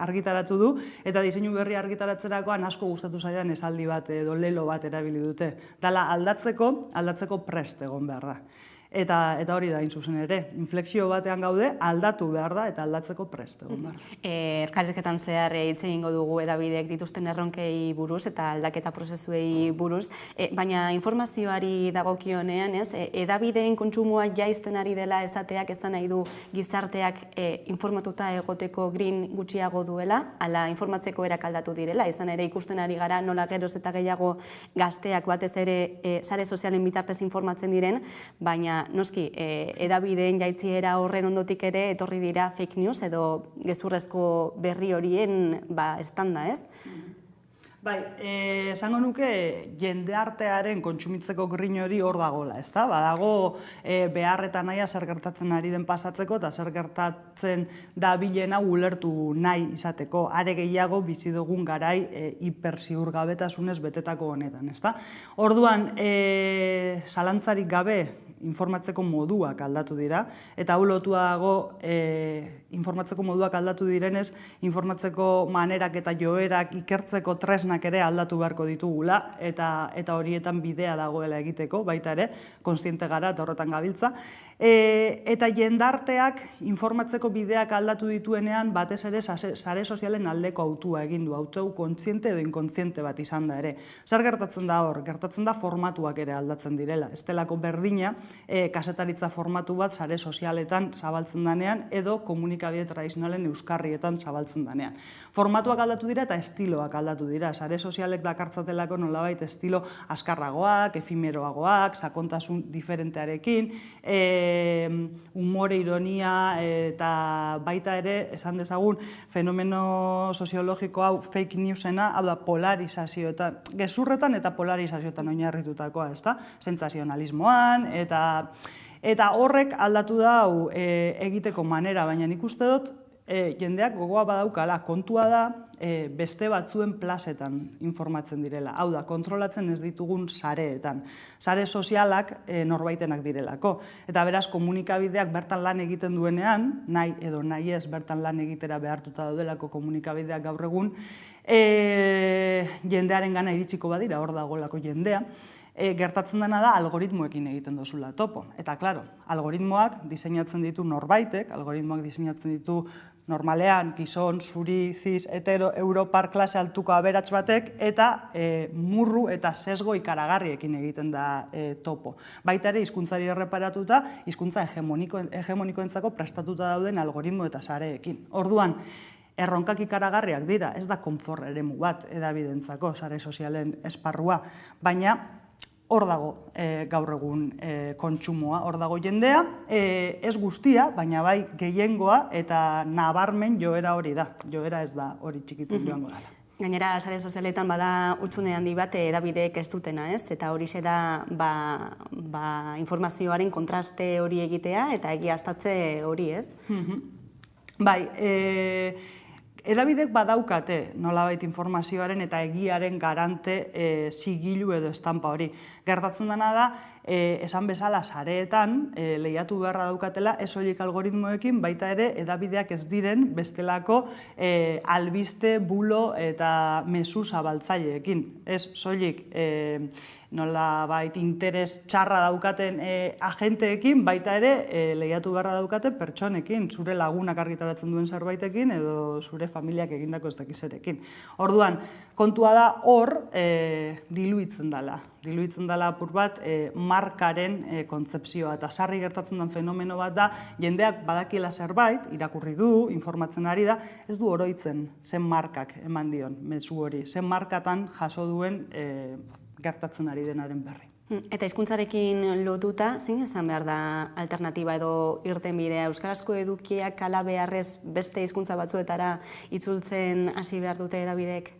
argitaratu du, eta diseinu berria argitaratzerakoan asko gustatu zaidan esaldi bat edo lelo bat erabili dute. Dala aldatzeko prest egon behar da. Eta hori da, hain zuzen ere, inflexio batean gaude, aldatu behar da eta aldatzeko prest egon behar da. Elkarrizketan zehar hitz egingo dugu hedabideek dituzten erronkei buruz eta aldaketa prozesuei buruz, baina informazioari dagokionean, hedabideen kontsumoa jaisten ari dela esateak ez da nahi du gizarteak informatuta egoteko green gutxiago duela, ala informatzeko erak aldatu direla, izan ere ikusten ari gara nola geroz eta gehiago gazteak batez ere sare sozialen bitartez informatzen diren, baina noski, hedabideen jaitziera horren ondotik ere etorri dira fake news edo gezurrezko berri horien estanda, ez? Bai, esango nuke jendeartearen kontsumitzeko green hori hor dagoela, ez da? Badago behar eta nahia zer gertatzen ari den pasatzeko eta zer gertatzen da bilena ulertu nahi izateko. Are gehiago bizi dugun garai hiperziurgabetasunez betetako honetan, ez da? Orduan, zalantzarik gabe informatzeko moduak aldatu dira, eta hau lotua dago informatzeko moduak aldatu direnez, informatzeko manerak eta joerak ikertzeko tresnak ere aldatu beharko ditugula, eta horietan bidea dagoela egiteko, baita ere, kontziente gara eta horretan gabiltza. Eta jendarteak informatzeko bideak aldatu dituenean, batez ere sare sozialen aldeko autua egin du, autu kontziente edo inkontziente bat izan da ere. Zer gertatzen da hor? Gertatzen da formatuak ere aldatzen direla. Ez delako berdina, kasetaritza formatu bat sare sozialetan zabaltzen danean edo komunikabide tradizionalen euskarrietan zabaltzen danean. Formatuak aldatu dira eta estiloak aldatu dira. Sare sozialek dakartzatelako nolabait estilo askarragoak, efimeroagoak, sakontasun diferentearekin, umore, ironia eta baita ere, esan dezagun, fenomeno soziologiko hau fake newsena, hau da polarizazioetan, gezurretan eta polarizazioetan oinarritutakoa, ez da? Sentsazionalismoan eta horrek aldatu da egiteko manera, baina nik uste dut jendeak gogoa badaukala, kontua da beste batzuen plazetan informatzen direla. Hau da, kontrolatzen ez ditugun sareetan. Sare sozialak norbaitenak direlako. Eta beraz, komunikabideak bertan lan egiten duenean, nahi edo nahi ez bertan lan egitera behartuta daudelako komunikabideak gaur egun, jendearen gana iritsiko badira, hor dagolako jendea, gertatzen dena da algoritmoekin egiten dozula topo. Eta, klaro, algoritmoak diseinatzen ditu norbaitek, algoritmoak diseinatzen ditu normalean, gizon, zuri, ziz, hetero, europar klase altuko aberats batek, eta murru eta sesgo ikaragarriekin egiten da topo. Baita ere, hizkuntzari erreparatuta, hizkuntza hegemonikoentzako prestatuta dauden algoritmo eta sareekin. Orduan, erronkak ikaragarriak dira, ez da konfort eremu bat hedabidentzako sare sozialen esparrua, baina hor dago gaur egun kontsumoa, hor dago jendea, ez guztia, baina bai gehiengoa eta nabarmen joera hori da. Joera ez da hori txikitzen joango dela. Gainera, sare sozialetan bada hutsune handi bat hedabideek ez dutena, ez? Eta horixe da informazioaren kontraste hori egitea eta egiaztatze hori, ez? Bai, hedabidek badaukate nolabait informazioaren eta egiaren garante sigilu edo estampa hori. Gertatzen dena da, esan bezala sareetan lehiatu beharra daukatela ez soilik algoritmoekin, baita ere hedabideak ez diren bestelako albiste, bulo eta mezu zabaltzaileekin. Ez soilik nolabait interes txarra daukaten agenteekin, baita ere lehiatu beharra daukaten pertsonekin, zure lagunak argitaratzen duen zerbaitekin edo zure familiak egindako ez dakizerekin. Orduan, kontua da hor diluitzen dela. Diluitzen dela apur bat markaren kontzepzioa eta sarri gertatzen den fenomeno bat da, jendeak badakiela zerbait, irakurri du, informatzen ari da, ez du oroitzen zen markak eman dion, mezu hori, zen markatan jaso duen gertatzen ari denaren berri. Eta hizkuntzarekin lotuta, zein izan behar da alternatiba edo irtenbidea? Euskarazko edukiak ala beharrez beste hizkuntza batzuetara itzultzen hasi behar dute hedabideek?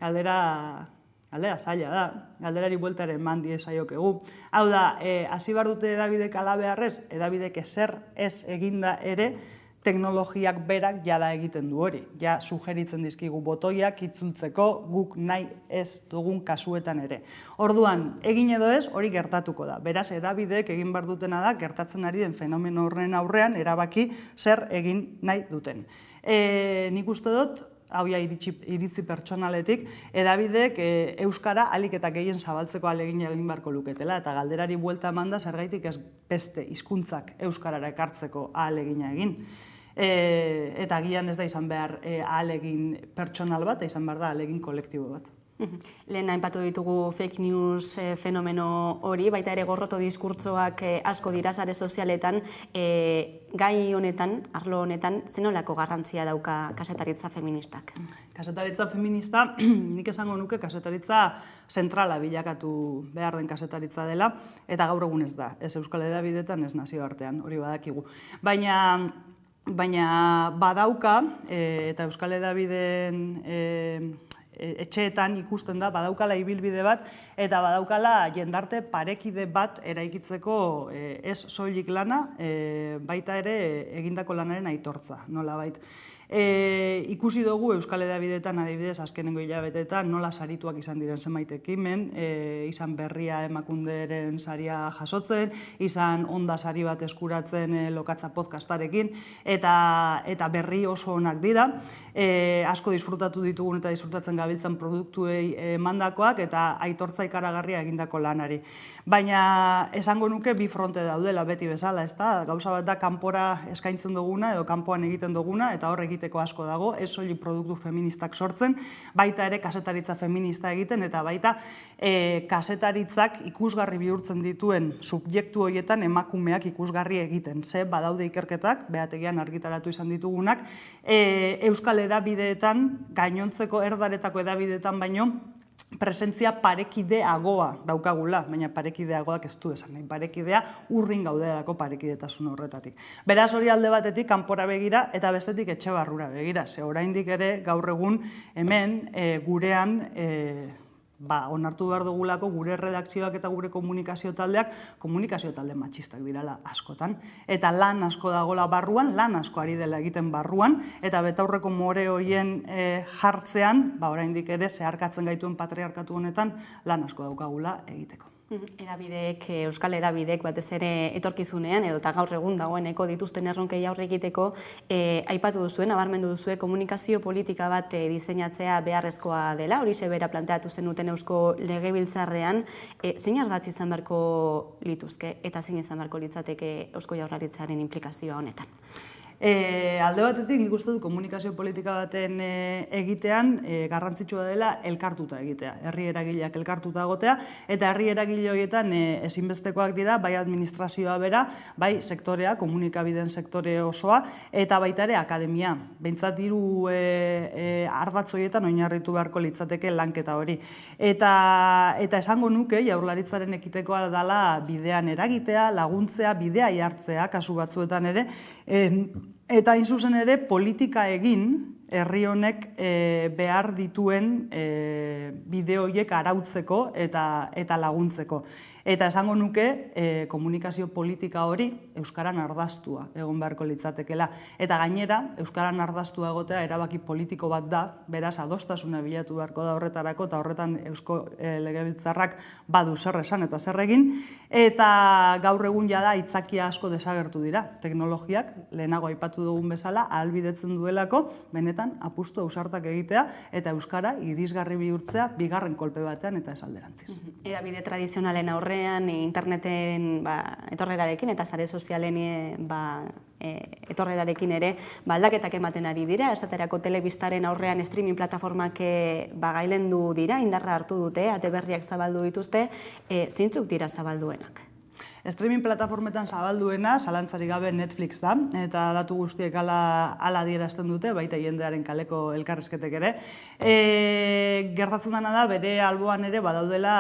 Galdera zaila da, galderari bueltaren eman diezaiokegu. Hau da, hasi behar dute hedabidek ala beharrez, hedabidek ezer ez eginda ere, teknologiak berak jada egiten du hori. Ja sugeritzen dizkigu botoiak itzultzeko guk nahi ez dugun kasuetan ere. Orduan, egin edo ez, hori gertatuko da. Beraz, hedabideek egin behar dutena da, gertatzen ari den fenomeno horren aurrean erabaki zer egin nahi duten. Nik uste dut, hau ja iritzi pertsonaletik, hedabideek euskara ahalik eta gehien zabaltzeko ahalegina egin beharko luketela, eta galderari buelta emanda zergaitik ez beste hizkuntzak euskarara ekartzeko ahalegina egin. Eta agian ez da izan behar ahalegin pertsonal bat, izan behar da ahalegin kolektibo bat. Lehen aipatu ditugu fake news fenomeno hori, baita ere gorroto diskurtsoak asko dira sare sozialetan, gai honetan, arlo honetan, zenolako garrantzia dauka kazetaritza feministak? Kazetaritza feminista, nik esango nuke kazetaritza zentrala bilakatu behar den kazetaritza dela, eta gaur egun ez da, ez euskal hedabideetan, ez nazioartean, hori badakigu. Baina badauka, eta euskal hedabideen etxeetan ikusten da, badaukala ibilbide bat, eta badaukala jendarte parekide bat eraikitzeko ez soilik lana, baita ere egindako lanaren aitortza, nola bait. Ikusi dugu Euskal Hedabideetan adibidez azkenengo hilabeteetan nola sarituak izan diren zenbait ekimen, izan Berria Emakunderen saria jasotzen, izan Onda sari bat eskuratzen Lokatza podcastarekin, eta berri oso onak dira, asko disfrutatu ditugun eta disfrutatzen gabiltzan produktuei emandakoak eta aitortza ikaragarria egindako lanari. Baina esango nuke bi fronte daudela beti bezala, ezta? Gauza bat da kanpora eskaintzen duguna edo kanpoan egiten duguna, eta hor egiteko asko dago, ez soilik produktu feministak sortzen, baita ere kazetaritza feminista egiten, eta baita kazetaritzak ikusgarri bihurtzen dituen subjektu horietan emakumeak ikusgarri egiten. Ze badaude ikerketak, behategian argitaratu izan ditugunak, euskal hedabideetan, gainontzeko erdaretako hedabideetan baino, presentzia parekideagoa daukagula, baina parekideagoak ez du esan nahi, parekidea urrin gaudelako parekidetasun horretatik. Beraz hori alde batetik kanpora begira eta bestetik etxe barrura begira, ze oraindik ere gaur egun hemen gurean onartu behar dugulako gure redakzioak eta gure komunikazio taldeak komunikazio talde matxistak dirala askotan. Eta lan asko dagola barruan, lan asko ari dela egiten barruan, eta betaurreko more horien jartzean, oraindik ere zeharkatzen gaituen patriarkatu honetan lan asko daukagula egiteko. Edabideek, euskal edabideek batez ere etorkizunean, edo eta gaur egun dagoeneko dituzten erronkei aurre egiteko, aipatu duzuen, nabarmendu duzue, komunikazio politika bat diseinatzea beharrezkoa dela, hori bera planteatu zenuten Eusko Legebiltzarrean, zein ardatz izan beharko lituzke, eta zein izan beharko litzateke Eusko Jaurlaritzaren implikazioa honetan? Alde batetik, nik uste dut komunikazio politika baten egitean garrantzitsua dela elkartuta egitea, herri eragileak elkartuta egotea, eta herri eragile horietan ezinbestekoak dira, bai administrazioa bera, bai sektorea, komunikabideen sektore osoa, eta baita ere akademia. Behintzat hiru ardatz horietan oinarritu beharko litzateke lanketa hori. Eta esango nuke, Jaurlaritzaren ekitekoa dela bidean eragitea, laguntzea, bidea jartzea, kasu batzuetan ere, eta hain zuzen ere politika egin herri honek behar dituen bide horiek arautzeko eta laguntzeko. Eta esango nuke komunikazio politika hori euskaran ardaztua egon beharko litzatekela. Eta gainera, euskaran ardaztua egotea erabaki politiko bat da, beraz adostasuna bilatu beharko da horretarako, eta horretan Eusko Legebiltzarrak badu zer esan eta zer egin, eta gaur egun jada aitzakia asko desagertu dira. Teknologiak, lehenago aipatu dugun bezala, ahalbidetzen duelako, benetan apustu ausartak egitea, eta euskara irisgarri bihurtzea bigarren kolpe batean eta ez alderantziz. Hedabide tradizionalen aurrean, interneten etorrerarekin eta sare sozialen etorrerarekin ere aldaketak ematen ari dira, esaterako telebistaren aurrean streaming plataformak gailendu dira, indarra hartu dute, ate berriak zabaldu dituzte, zeintzuk dira zabalduenak? Streaming plataformetan zabalduena, zalantzari gabe Netflix da, eta datu guztiek ala adierazten dute, baita jendearen kaleko elkarrizketek ere. Gertatzen dena da, bere alboan ere badaudela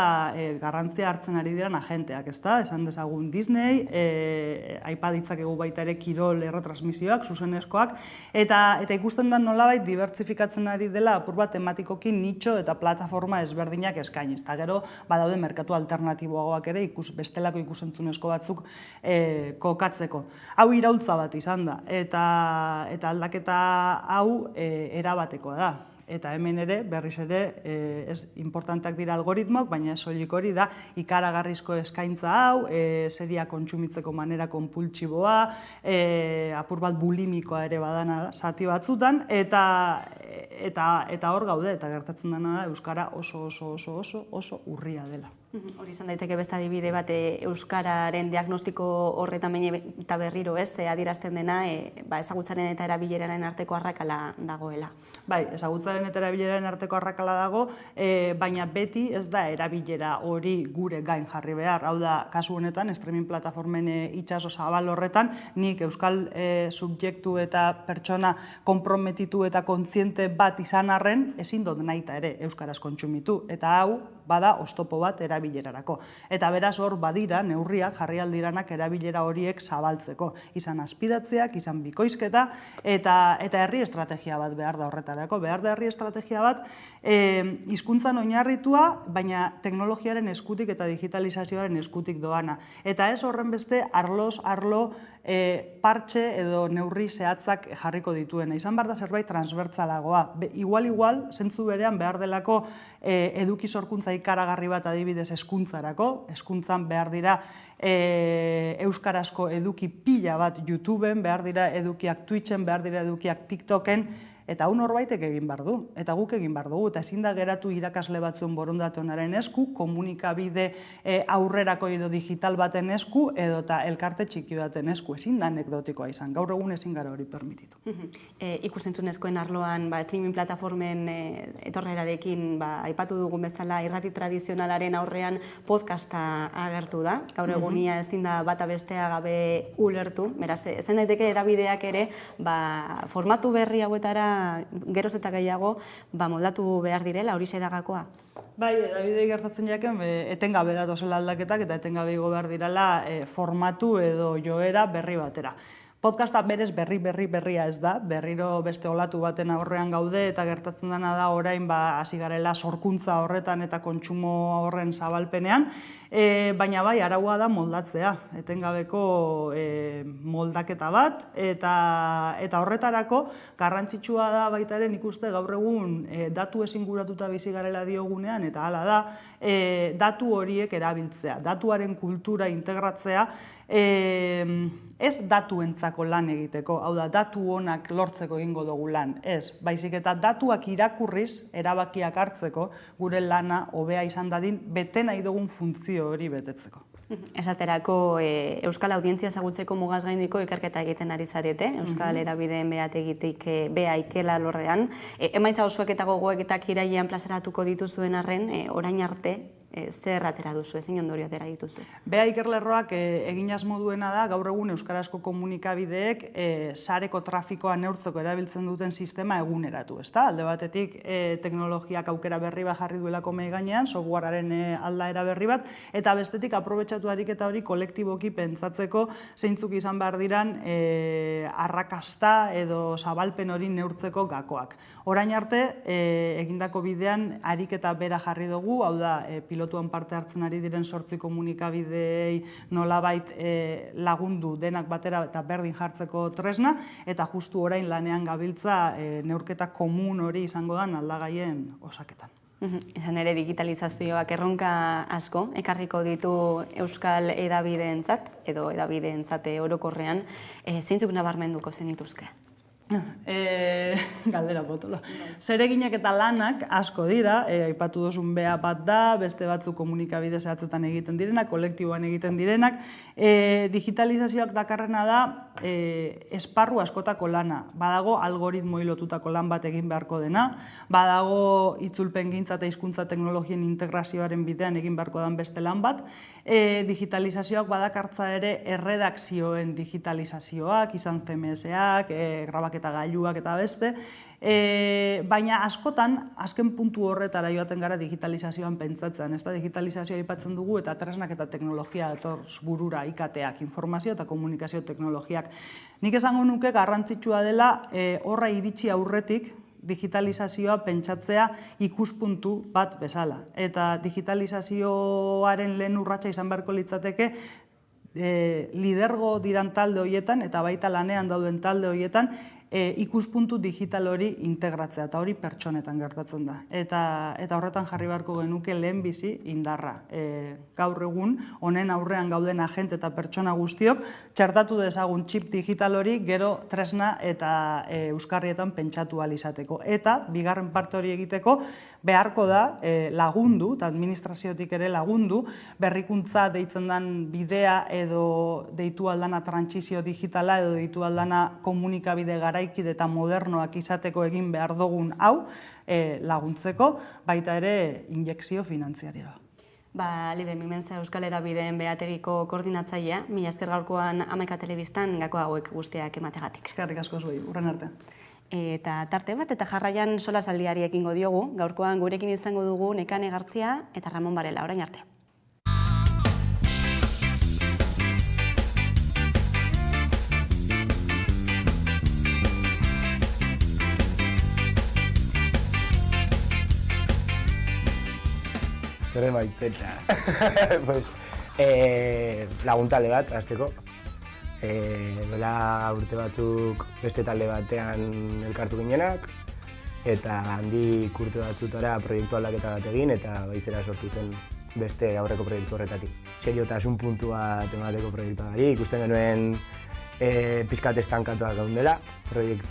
garrantzia hartzen ari diren agenteak, ezta? Esan dezagun Disney, aipa ditzakegu baita ere kirol erretransmisioak, zuzenezkoak, eta ikusten da nolabait dibertsifikatzen ari dela apur bat tematikoki nitxo eta plataforma ezberdinak eskainiz. Eta gero badaude merkatu alternatiboagoak ere bestelako ikusentzune lehentasunezko batzuk kokatzeko. Hau iraultza bat izan da, eta aldaketa hau erabatekoa da. Eta hemen ere, berriz ere, importanteak dira algoritmoak, baina soilik hori da ikaragarrizko eskaintza hau, seria kontsumitzeko manera konpultsiboa, apur bat bulimikoa ere badana zati batzutan, eta hor gaude, eta gertatzen dena da, euskara oso urria dela. Hori izan daiteke beste adibide bat euskararen diagnostiko horretan behin eta berriro adierazten dena ezagutzaren eta erabileraren arteko arrakala dagoela. Bai, ezagutzaren eta erabileraren arteko arrakala dago, baina beti ez da erabilera hori gure gain jarri behar. Hau da, kasu honetan, streaming plataformen itxaso zabal horretan, nik euskal subjektu eta pertsona konprometitu eta kontziente bat izan arren, ezin dut naita ere euskaraz kontsumitu. Eta hau, bada oztopo bat erabilerarako. Eta beraz hor badira, neurriak jarri aldiranak erabilera horiek zabaltzeko. Izan azpidatzeak, izan bikoizketa, eta herri estrategia bat behar da horretarako. Behar da herri estrategia bat, hizkuntzan oinarritua, baina teknologiaren eskutik eta digitalizazioaren eskutik doana. Eta ez horren beste arloz arlo partxe edo neurri zehatzak jarriko dituena. Izan behar da zerbait transbertsalagoa. Igual, zentzu berean behar delako eduki sorkuntza ikaragarri bat adibidez hezkuntzarako. Hezkuntzan behar dira euskarazko eduki pila bat YouTubeen, behar dira edukiak Twitchen, behar dira edukiak TikToken, eta hau norbaitek egin behar du, eta guk egin behar dugu, eta ezin da geratu irakasle batzuen borondateonaren esku, komunikabide aurrerako edo digital baten esku, edo eta elkarte txiki baten esku, ezin da anekdotikoa izan, gaur egun ezin gara hori permititu. Ikusentzunezkoen arloan, streaming plataformen etorrerarekin aipatu dugun bezala irrati tradizionalaren aurrean podcasta agertu da, gaur egunia ezin da bata bestea gabe ulertu, beraz, ezen daiteke erabideak ere formatu berri hauetara geroz eta gehiago moldatu behar direla, hori sedagakoa? Bai, edabidei gertatzen jaken, etengabe datozela aldaketak eta etengabe igo behar direla formatu edo joera berri batera. Podcasta berez berria ez da, berriro beste olatu baten aurrean gaude eta gertatzen dena da orain hasi garela sorkuntza horretan eta kontsumo horren zabalpenean, baina bai, araua da moldatzea, etengabeko moldaketa bat, eta horretarako garrantzitsua da baita ere nik uste gaur egun datu ezinguratuta bizi garela diogunean, eta hala da, datu horiek erabiltzea, datuaren kultura integratzea, ez datuentzako lan egiteko, hau da, datu onak lortzeko egingo dugu lan, ez, baizik eta datuak irakurriz, erabakiak hartzeko, gure lana hobea izan dadin, bete nahi dugun funtzio hori betetzeko. Esaterako, euskal audientzia ezagutzeko mugaz gaindiko ikerketa egiten ari zarete, euskal edabideen behategitik bea ikela lorrean. Emaitza osoak eta gogoek eta kirailean plazaratuko dituzuen arren, orain arte, zer atera duzu, ezin ondorio atera dituzu? Bea ikerlerroak egin asmo duena da, gaur egun euskarazko komunikabideek sareko trafikoa neurtzeko erabiltzen duten sistema eguneratu, ezta? Alde batetik teknologiak aukera berri bat jarri duelako mahai gainean, softwarearen aldaera berri bat, eta bestetik aprobetxatu ariketa hori kolektiboki pentsatzeko zeintzuk izan behar diran arrakasta edo zabalpen hori neurtzeko gakoak. Orain arte, egindako bidean ariketa bera jarri dugu, hau da, pilotuan parte hartzen ari diren 8 komunikabideei nolabait lagundu denak batera eta berdin jartzeko tresna, eta justu orain lanean gabiltza neurketa komun hori izango da aldagaien osaketan. Izan ere digitalizazioak erronka asko ekarriko ditu euskal edabideentzat edo edabideentzat orokorrean, zeintzuk nabarmenduko zenituzke? Galdera potolo. Zereginak eta lanak asko dira, aipatu duzun bea bat da, beste batzuk komunikabide zehatzetan egiten direnak, kolektiboan egiten direnak. Digitalizazioak dakarrena da esparru askotako lana. Badago algoritmoi lotutako lan bat egin beharko dena, badago itzulpengintza eta hizkuntza teknologien integrazioaren bidean egin beharko den beste lan bat. Digitalizazioak badakartza ere erredakzioen digitalizazioak, izan CMS-ak, grabaketa gailuak eta beste, baina askotan, azken puntu horretara joaten gara digitalizazioan pentsatzen, ez da digitalizazioa aipatzen dugu eta tresnak eta teknologia etorz burura IKT-ak, informazio eta komunikazio teknologiak. Nik esango nuke garrantzitsua dela horra iritsi aurretik digitalizazioa pentsatzea ikuspuntu bat bezala. Eta digitalizazioaren lehen urratsa izan beharko litzateke lidergo diran talde horietan eta baita lanean dauden talde horietan ikuspuntu digital hori integratzea, eta hori pertsonetan gertatzen da. Eta horretan jarri beharko genuke lehenbizi indarra. Gaur egun, honen aurrean gauden agente eta pertsona guztiok, txertatu dezagun txip digital hori gero tresna eta euskarrietan pentsatu ahal izateko. Eta, bigarren parte hori egiteko, beharko da lagundu, eta administraziotik ere lagundu, berrikuntza deitzen den bidea edo deitu aldana trantsizio digitala edo deitu aldana komunikabide garaikide eta modernoak izateko egin behar dugun hau laguntzeko, baita ere injekzio finantziarioa. Libe, Mimentza Euskal Hedabideen behategiko koordinatzailea, mila esker gaurkoan Hamaika Telebistan gako hauek guztiak emategatik. Eskerrik asko zuei, hurren arte. Eta tarte bat eta jarraian solasaldiari ekingo diogu, gaurkoan gurekin izango dugu Nekane Gartzia eta Ramon Barela, orain arte. Zer emaitzen. Lagun talde bat, azteko. Dola urte batzuk beste talde batean elkartu ginenak, eta handik urte batzutara proiektu aldaketa bat egin, eta baitzera sortu zen beste aurreko proiektu horretatik. Seriotasun puntua emateko proiektuari, ikusten genuen pixkat estankatuak gaundela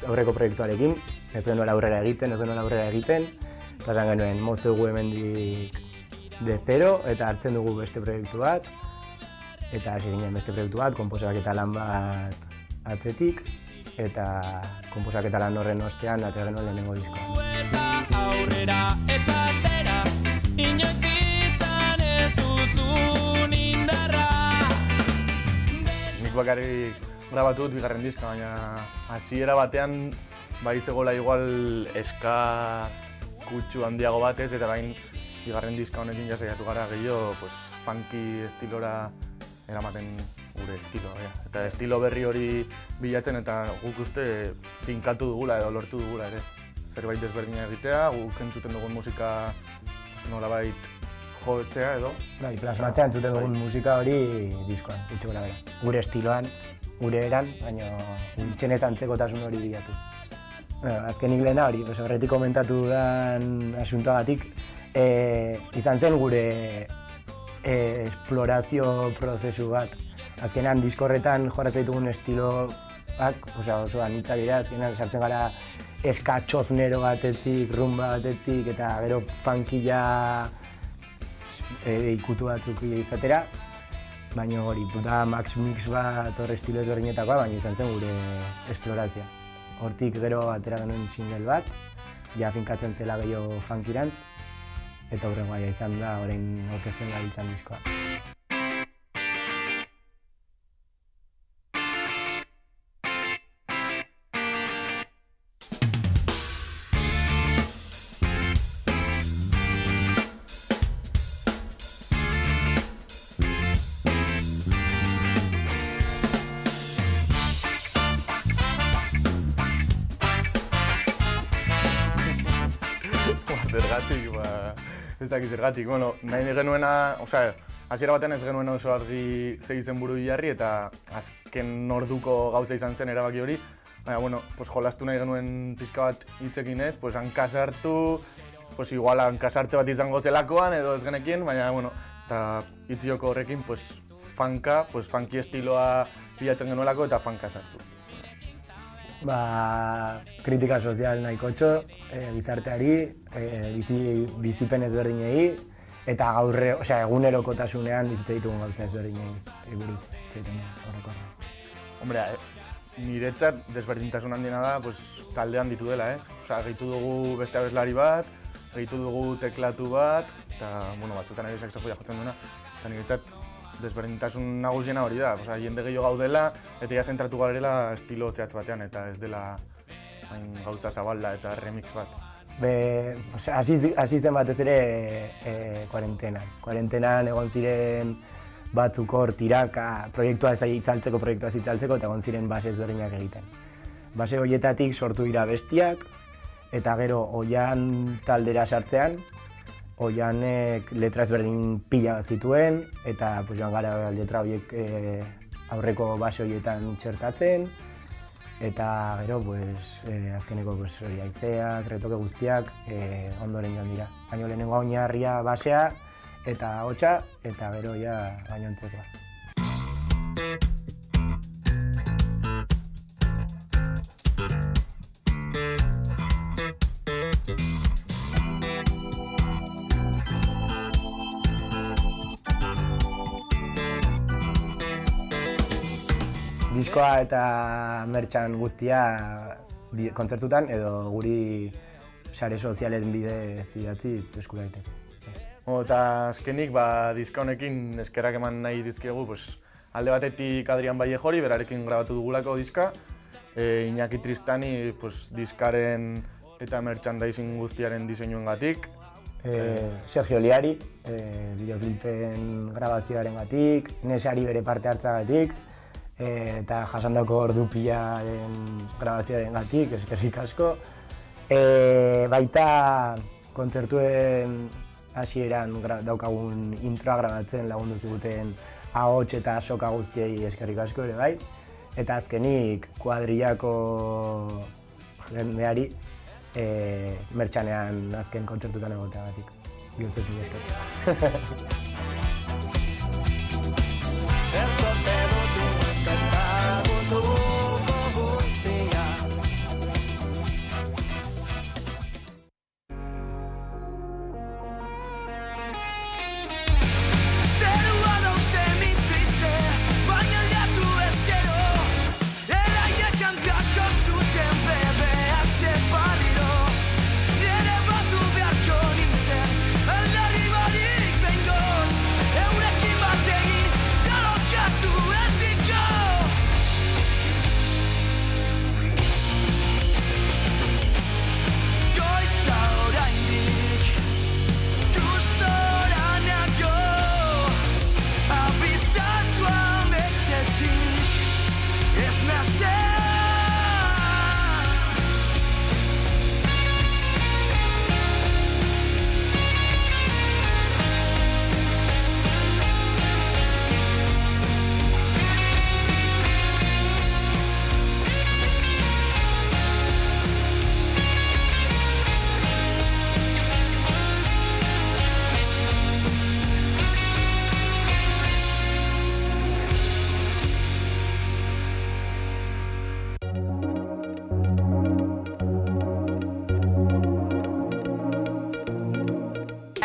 aurreko proiektuarekin, ez genuela aurrera egiten, eta esan genuen moztu dugu hemendik de zero, eta hartzen dugu beste proiektu bat, eta hasi ginen beste proiektu bat, konposaketa lan bat atzetik, eta konposaketa lan horren ostean atera genuen lehenengo diskoa. Aurrera eta atera, inokitan ez duzun indarra. Nik bakarrik grabatut bigarren diska, baina hasiera batean bai zegoela igual eska kutsu handiago batez, eta bain bigarren diska honekin jasaiatu gara gehiago funky estilora eramaten gure estiloa. Eta estilo berri hori bilatzen eta guk uste finkatu dugula edo lortu dugula ere. Zerbait desberdina egitea, guk entzuten dugun musika nolabait jotzea edo. Bai, plasmatzea entzuten dugun musika hori diskoan, gutxo gara bera. Gure estiloan, gure eran, baina gultzen ez antzekotasun hori bilatuz. Azkenik lehena hori, horretik komentatu dudan asuntoagatik, izan zen gure esplorazio prozesu bat. Azkenean diskorretan jorratzen ditugun estiloak, oso anitzak dira, azkenean sartzen gara eskatxoznero batetik, rumba batetik, eta gero funkilla ikutu batzuk izatera. Baina hori, da Max Mix bat horre estilo ezberdinetakoa, baina izan zen gure esplorazioa. Hortik gero atera genuen single bat, ja finkatzen zela gehiago funkirantz, eta hurrengoa izan da, orain orkesten gabiltzan diskoa. Ez dakit zergatik, nahi genuena, hasiera batean ez genuen oso argi zehizen buru jarri eta azken orduko gauza izan zen erabaki hori. Baina, jolastu nahi genuen pixka bat hitzekin ez, hankasartu, igual hankasartze bat izango zelakoan edo ez genekien, baina, eta hitzioko horrekin, funky estiloa bilatzen genuelako eta hankasartu. Kritika sozial nahikotxo, gizarteari, bizipen ezberdinei, eta egunerokotasunean bizitzen ditugun gauza ezberdinei buruz zeiten horrekorra. Hombre, niretzat desberdintasun handiena da taldean ditu dela, ez? Gehitu dugu beste abeslari bat, gehitu dugu teklatu bat, eta batzutan ere saxofoia jotzen duena, eta niretzat desberdintasun nagusiena hori da, jende gehiago gaudela, eta ja zentratu garela estilo zehatz batean, eta ez dela gauza zabala eta remix bat. Hasi zen batez ere kuarentenan. Kuarentenan egon ziren batzuk hor tiraka, proiektua ez itzaltzeko, eta egon ziren base ezberdinak egiten. Base horietatik sortu dira bestiak, eta gero oian taldera sartzean, Oianek letra ezberdin pila zituen, eta joan gara letra horiek aurreko base horietan txertatzen, eta gero, azkeneko haizeak, retoke guztiak ondoren joan dira. Baina lehenengo oinarria basea, eta hotxa, eta gero gainontzekoa. Diskoa eta mertxan guztia kontzertutan edo guri sare sozialen bidez idatziz eskura daiteke. Eta azkenik, diska honekin eskerrak eman nahi dizkiegu, alde batetik Adrian Vallejori, berarekin grabatu dugulako diska, Iñaki Tristani diskaren eta merchandising guztiaren diseinuengatik. Sergio Liari, bideoklipen grabazioarengatik, Nesari bere parte hartzagatik, eta jasandako ordu pilaren grabazioarengatik, eskerrik asko. Baita kontzertuen hasieran daukagun introa grabatzen lagundu ziguten ahots eta soka guztiei eskerrik asko ere bai. Eta azkenik kuadrillako jendeari mertxanean azken kontzertutan egoteagatik. Bihurtzez mila esker.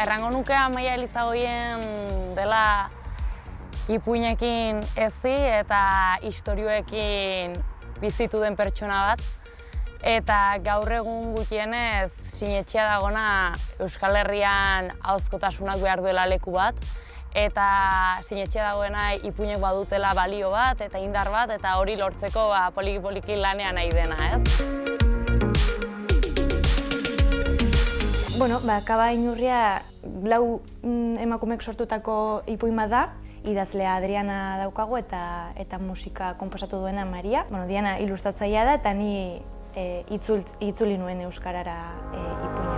Errango nuke Amaia Elizagoien dela ipuinekin ezi eta istorioekin bizitu den pertsona bat. Eta gaur egun gutienez sinetxea dagona Euskal Herrian ahozkotasunak behar duela leku bat. Eta sinetxea dagoena ipuinek badutela balio bat eta indar bat eta hori lortzeko poliki-poliki lanean nahi dena, ez? Bueno, Kaba Inurria lau emakumek sortutako ipuin bat da, idazlea Adriana daukagu eta musika konposatu duena Maria. Bueno, Diana ilustratzailea da eta ni itzuli nuen euskarara ipuina.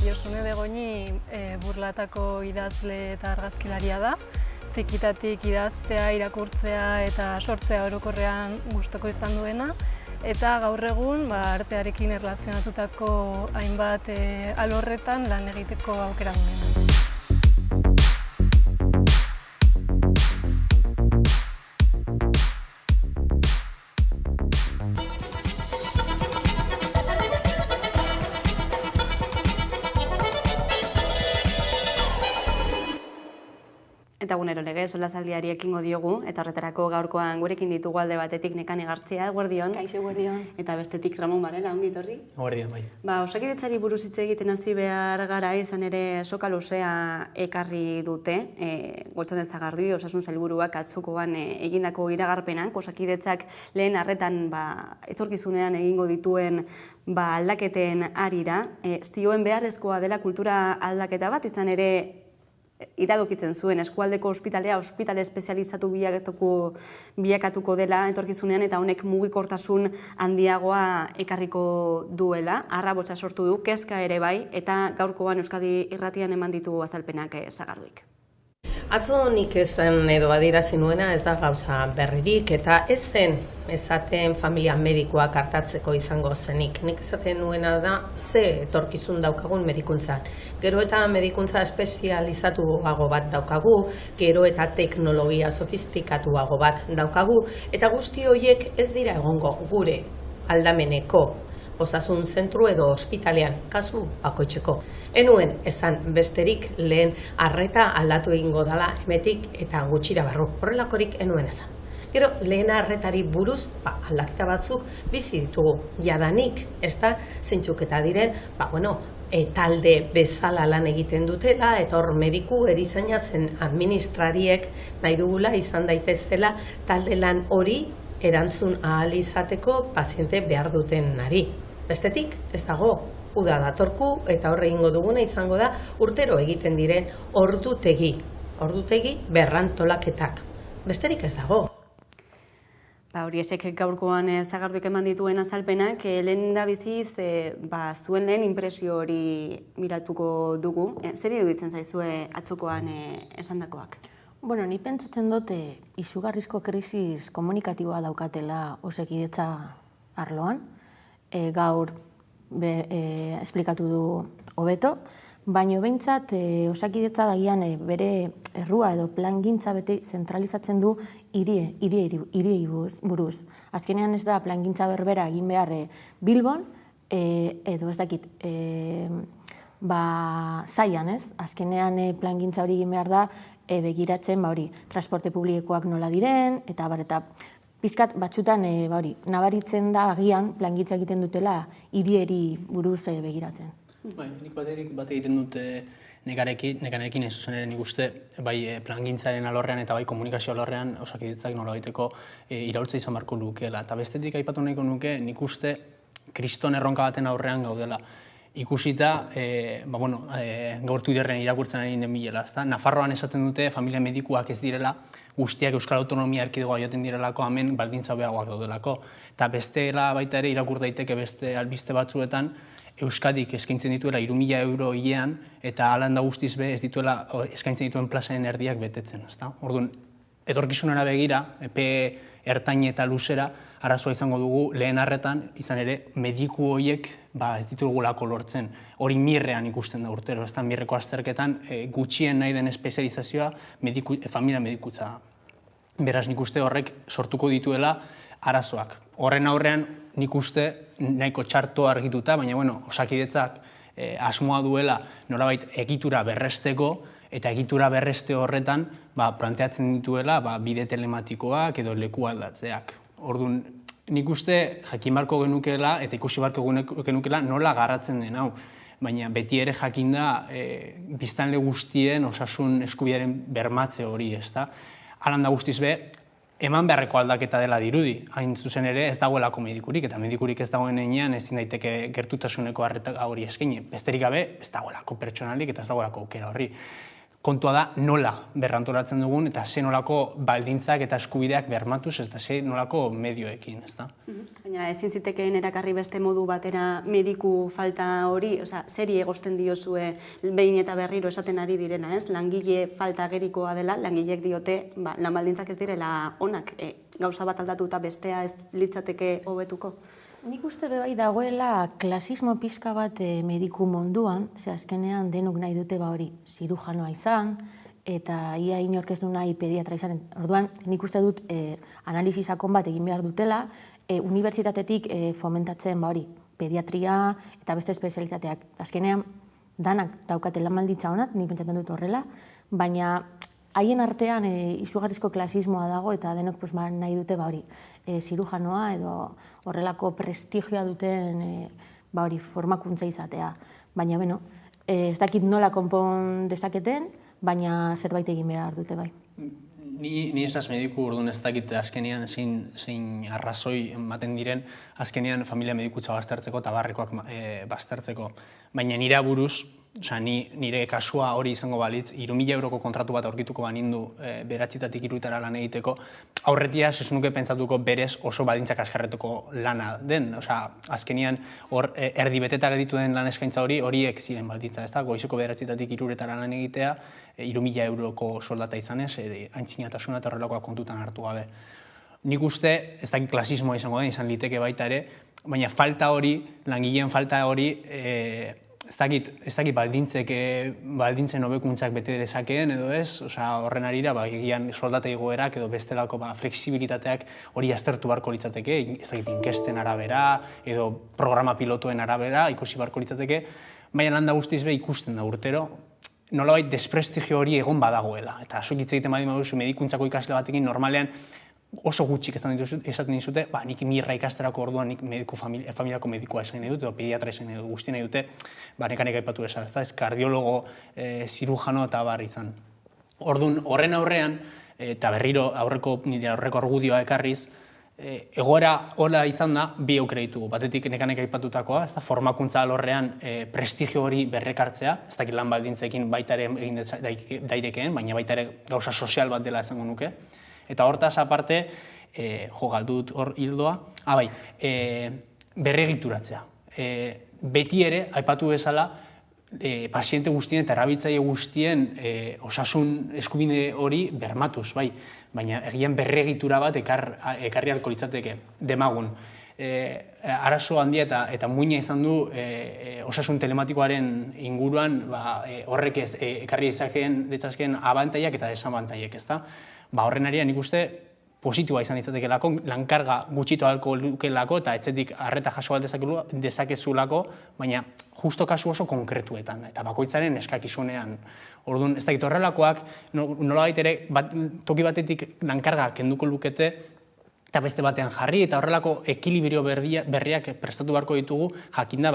Josune Begoñi Burlatako idazle eta argazkilaria da. Txikitatik idaztea, irakurtzea eta sortzea orokorrean gustuko izan duena. Eta gaur egun artearekin erlazionatutako hainbat alorretan lan egiteko aukera duena. Eta egunero lege, solasaldiari ekingo diogu, eta horretarako gaurkoan gurekin ditugu alde batetik Nekane Gartzia, eguerdion. Kaixo, eguerdion. Eta bestetik Ramon Barela, ongi etorri. Eguerdion, bai. Osakidetzari buruz hitz egiten hasi behar gara, izan ere soka luzea ekarri dute, Gotzone Zagardi, Osasun Sailburuak atzokoan egindako iragarpenak, Osakidetzak lehen arretan etorkizunean egingo dituen aldaketen arira. Zioen beharrezkoa dela kultura aldaketa bat, izan ere iradokitzen zuen eskualdeko ospitalea ospitale espezializatu bilakatuko dela etorkizunean eta honek mugikortasun handiagoa ekarriko duela. Arrabotsa sortu du, kezka ere bai, eta gaurkoan Euskadi Irratian eman ditu azalpenak Sagarduik. Atzo nik esan edo adierazi nuena ez da gauza berririk eta ez zen esaten familia medikoak hartatzeko izango zenik. Nik esaten nuena da ze etorkizun daukagun medikuntzan. Gero eta medikuntza espezializatuago bat daukagu, gero eta teknologia sofistikatuago bat daukagu, eta guzti horiek ez dira egongo gure aldameneko osasun zentru edo ospitalean, kasu bakoitzeko. Enuen esan besterik lehen arreta aldatu egingo dela emetik eta gutxira barru. Horrelakorik enuen esan. Gero lehen arretari buruz aldaketa batzuk bizi ditugu. Jadanik, ez da, zeintzuk eta diren, talde bezala lan egiten dutela, eta hor mediku erizaina zen administrariek nahi dugula izan daitezela talde lan hori erantzun ahal izateko paziente behar duten nari. Bestetik, ez dago, uda datorku eta horre egingo duguna izango da urtero egiten diren ordutegi berrantolaketak. Besterik ez dago. Hori esek gaurkoan Sagarduik eman dituen azalpenak, lehen da biziz, zuen lehen inpresio hori miratuko dugu. Zer iruditzen zaizue atzokoan esandakoak? Bueno, ni pentsatzen dut izugarrizko krisis komunikatiboa daukatela osakidetza arloan. Gaur esplikatu du hobeto, baina behintzat osakidetza dagian bere errua edo plangintza bete zentralizatzen du hiriei buruz. Azkenean ez da plangintza berbera egin behar Bilbon, edo ez dakit, zaian ez, azkenean plangintza hori egin behar da begiratzen transporte publikoak nola diren, eta pizkat batzutan nabaritzen da agian plangintza egiten dutela hirieri buruz begiratzen. Nik bat egiten dute nekarekin ez zuzen ere nik uste plangintzaren alorrean eta komunikazio alorrean osakidetzak nola egiteko iraultza izan barko lukeela. Eta bestetik aipatu nahiko nuke nik uste kriston erronka baten aurrean gaudela. Ikusita, gaur Twitterren irakurtzen ari den bilela. Nafarroan esaten dute familia medikuak ez direla, guztiak Euskal Autonomia Erkidegoa joaten direlako, hemen baldintza hobeagoak daudelako. Eta bestela baita ere irakur daiteke beste albiste batzuetan, Euskadik eskaintzen dituela 3.000 euro hilean, eta halan da guztiz be ez dituela eskaintzen dituen plazaren erdiak betetzen. Orduan, etorkizunera begira, epe ertain eta luzera, arazoa izango dugu lehen arretan, izan ere, mediku horiek ez ditugulako lortzen. Hori mirrean ikusten da urtero, mirreko azterketan gutxien nahi den espezializazioa familia medikutza. Beraz, nik uste horrek sortuko dituela arazoak. Horren aurrean, nik uste nahiko txarto argituta, baina osakidetzak asmoa duela nolabait egitura berresteko, eta egitura berreste horretan planteatzen dituela bide telematikoak edo leku aldatzeak. Orduan, nik uste jakin barko genukeela eta ikusi barko genukeela nola garatzen den hau. Baina beti ere jakinda biztanle guztien osasun eskubidearen bermatze hori, ez da. Halan da guztiz be, eman beharreko aldaketa dela dirudi. Hain zuzen ere ez dagoelako medikurik, eta medikurik ez dagoen heinean ezin daiteke gertutasuneko arreta hori eskaini. Besterik gabe ez dagoelako pertsonalik eta ez dagoelako aukera horri. Kontua da nola berrantolatzen dugun eta ze nolako baldintzak eta eskubideak bermatuz eta ze nolako medioekin, ez da? Baina ezin zitekeen erakarri beste modu batera mediku falta hori, zeri egosten diozue behin eta berriro esaten ari direna, ez? Langile falta gerikoa dela, langileek diote, lan baldintzak ez direla onak, gauza bat aldatu eta bestea ez litzateke hobetuko. Nik uste bai dagoela klasismo pizka bat mediku munduan, ze azkenean denok nahi dute hori zirujanoa izan, eta ia inork ez du nahi pediatra izan. Orduan, nik uste dut analisi sakon bat egin behar dutela, unibertsitatetik fomentatzen hori pediatria eta beste espezialitateak. Azkenean, danak daukate lan baldintza honat, nik pentsatzen dut horrela, baina haien artean izugarrizko klasismoa dago eta denok nahi dute hori zirujanoa edo horrelako prestigioa duten formakuntza izatea. Baina, ez dakit nola konpon dezaketen, baina zerbait egin behar dute bai. Ni ez naz mediku, orduan ez dakit azkenean zein arrazoi ematen diren, azkenean familia medikutza baztertzeko eta barrekoak baztertzeko. Baina nire buruz, Osea, nire kasua hori izango balitz, 3.000 euroko kontratu bat aurkituko banindu 9-tik 3 lan egiteko, aurretiaz ez nuke pentsatuko berez oso baldintzak askarretuko lana den. Osea, azkenian hor erdi beteta gelditu den lan eskaintza horiek ziren baldintza, ezta? Goizeko 9-tik 3 lan egitea, 3.000 euroko soldata izanez, aintzinatasuna eta horrelakoa kontutan hartu gabe. Nik uste, ez dakit klasismoa izango den, izan liteke baita ere, baina falta hori, langileen falta hori, ez dakit baldintzen hobekuntzak bete dezakeen edo ez, horren arira, egian soldata igoerak edo bestelako flexibilitateak hori aztertu barko litzateke, ez dakit inkesten arabera edo programa pilotuen arabera ikusi barko litzateke, baina landa guztiz be ikusten da urtero, nolabait desprestigio hori egon badagoela. Eta zuk hitz egiten badin baduzu medikuntzako ikasle batekin normalean oso gutxik esaten dizute, nik mirra ikasterako orduan nik familiako medikua esan nahi dut, edo pediatra esan nahi dut, guzti nahi dute, nekanek aipatu bezala, ez kardiologo, zirujano eta bar izan. Orduan, horren aurrean, eta berriro nire aurreko argudioa ekarriz, egoera hola izan da, bi aukera ditugu. Batetik nekanek aipatutakoa, formakuntza alorrean prestigio hori berrekartzea, ez dakit lan baldintzekin baita ere egin daitekeen, baina baita ere gauza sozial bat dela esango nuke. Eta hortaz aparte, galdut hor hildoa, berregituratzea. Beti ere, aipatu bezala, paziente guztien eta erabiltzaile guztien osasun eskubide hori bermatuz, baina egian berregitura bat ekarri ahalko litzateke demagun. Arazo handia eta muina izan du osasun telematikoaren inguruan horrek ekarri ditzazkeen abantaiak eta desabantailek, ezta? Horren arian nik uste positiboa izan ditzatekelako, lankarga gutxitu ahalko lukelako eta etxetik arreta jaso bat dezakezulako, baina justo kasu oso konkretuetan eta bakoitzaren eskakizunean. Orduan, ez dakit horrelakoak, nolabait ere toki batetik lankarga kenduko lukete, eta beste batean jarri, eta horrelako ekilibrio berriak prestatu beharko ditugu, jakinda,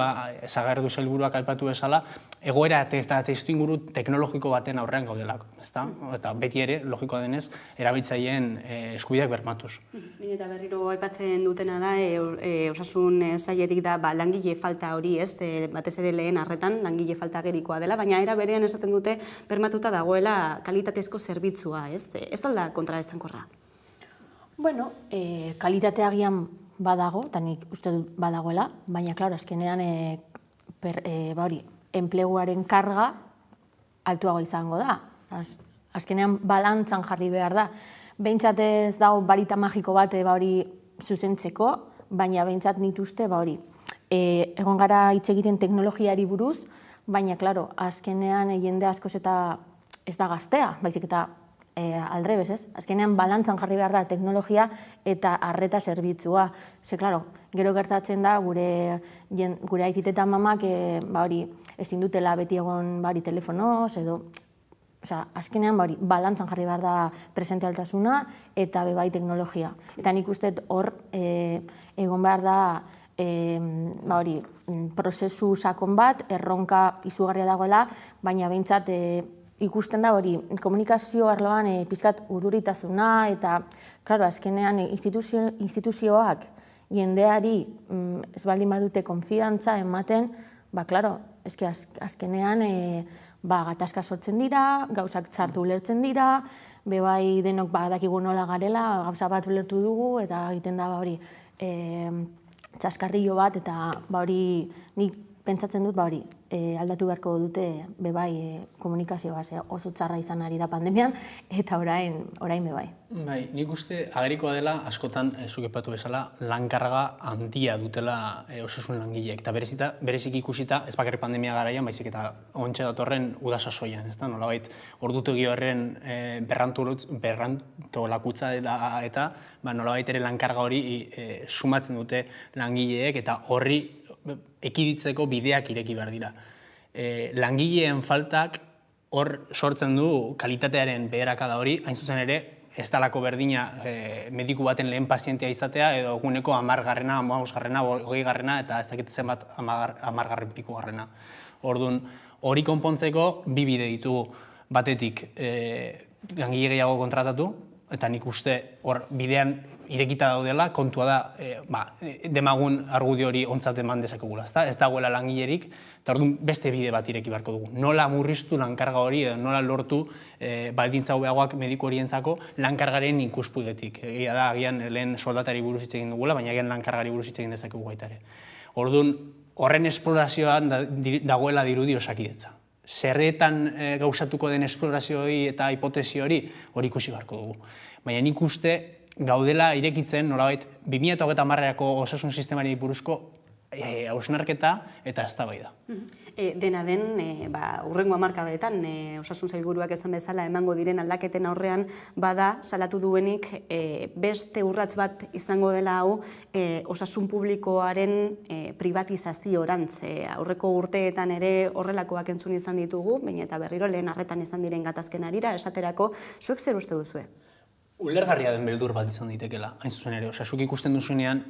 Sagardui sailburuak aipatu bezala, egoera eta testuinguru teknologiko baten aurrean gaudelako, ezta? Eta beti ere, logikoa denez, erabiltzaileen eskubideak bermatuz. Eta berriro aipatzen dutena da, osasun sailetik da langile falta hori, ez? Batez ere lehen arretan, langile falta gerikoa dela, baina era berean esaten dute bermatuta dagoela kalitatezko zerbitzua, ez? Ez alda kontraestankorra? Bueno, kalitatea agian badago, eta nik uste dut badagoela, baina, klaro, azkenean enpleguaren karga altuago izango da. Azkenean balantzan jarri behar da. Behintzat ez dago barita magiko bat hori zuzentzeko, baina behintzat nituzte egon gara hitz egiten teknologiari buruz, baina, klaro, azkenean jende askoz eta ez da gaztea, baizik eta aldrebez, ez? Azkenean balantzan jarri behar da teknologia eta arreta zerbitzua. Ze, klaro, gero gertatzen da gure aitit eta mamak ezin dutela beti egon telefonoz edo... Azkenean balantzan jarri behar da presentealtasuna eta bebai teknologia. Eta nik uste hor egon behar da prozesu sakon bat, erronka izugarria dagoela, baina behintzat ikusten da komunikazio arloan pizkat urduritasuna eta, klaro, azkenean instituzioak jendeari ez baldin badute konfidantza ematen, klaro, azkenean gatazka sortzen dira, gauzak txartu ulertzen dira, bebai denok dakigu nola garela, gauza bat ulertu dugu eta egiten da txaskarrillo bat eta nik pentsatzen dut aldatu beharko dute bebai komunikazioa oso txarra izan ari da pandemian eta orain bebai. Nik uste agerikoa dela askotan zuk aipatu bezala lankarga handia dutela osasun langileek eta berezik ikusita ez bakarrik pandemia garaian baizik eta ontxe datorren udasasoian, ezta? Nolabait ordutegi horren berrantolakutza dela eta nolabait ere lankarga hori sumatzen dute langileek eta horri ekiditzeko bideak ireki behar dira. Langileen faltak hor sortzen du kalitatearen beherakada hori, hain zuzen ere, ez dalako berdina mediku baten lehen pazientea izatea edo eguneko 10garrena, 15garrena, 20garrena eta ez dakit zenbat 10garren pikugarrena. Orduan, hori konpontzeko bi bide ditugu batetik langile gehiago kontratatu, eta nik uste hor bidean irekita daudela, kontua da, demagun argudio hori ontzat eman dezakegula, ez dagoela langilerik, eta orduan beste bide bat ireki beharko dugu. Nola murriztu lankarga hori, edo nola lortu baldintza hobeagoak mediku horientzako lankargaren ikuspudetik. Egia da, agian lehen soldatari buruz hitz egin dugula, baina agian lankargari buruz hitz egin dezakegu baita ere. Orduan, horren esplorazioan dagoela dirudi Osakidetza. Zerretan gauzatuko den esplorazio hori eta hipotesi hori ikusi beharko dugu. Baina nik uste gaudela irekitzen, nolabait, 2030erako osasun sistemari buruzko hausnarketa eta eztabaida. Dena den, hurrengo hamarkadetan, osasun sailburuak esan bezala emango diren aldaketen aurrean, bada salatu duenik beste urrats bat izango dela hau osasun publikoaren privatizazioarantz. Aurreko urteetan ere horrelakoak entzun izan ditugu, baina eta berriro lehen arretan izan diren gatazken arira, esaterako, zuek zer uste duzue? Ulergarria den beldur bat izan ditekela, hain zuzen ere. Zuk ikusten duzunean,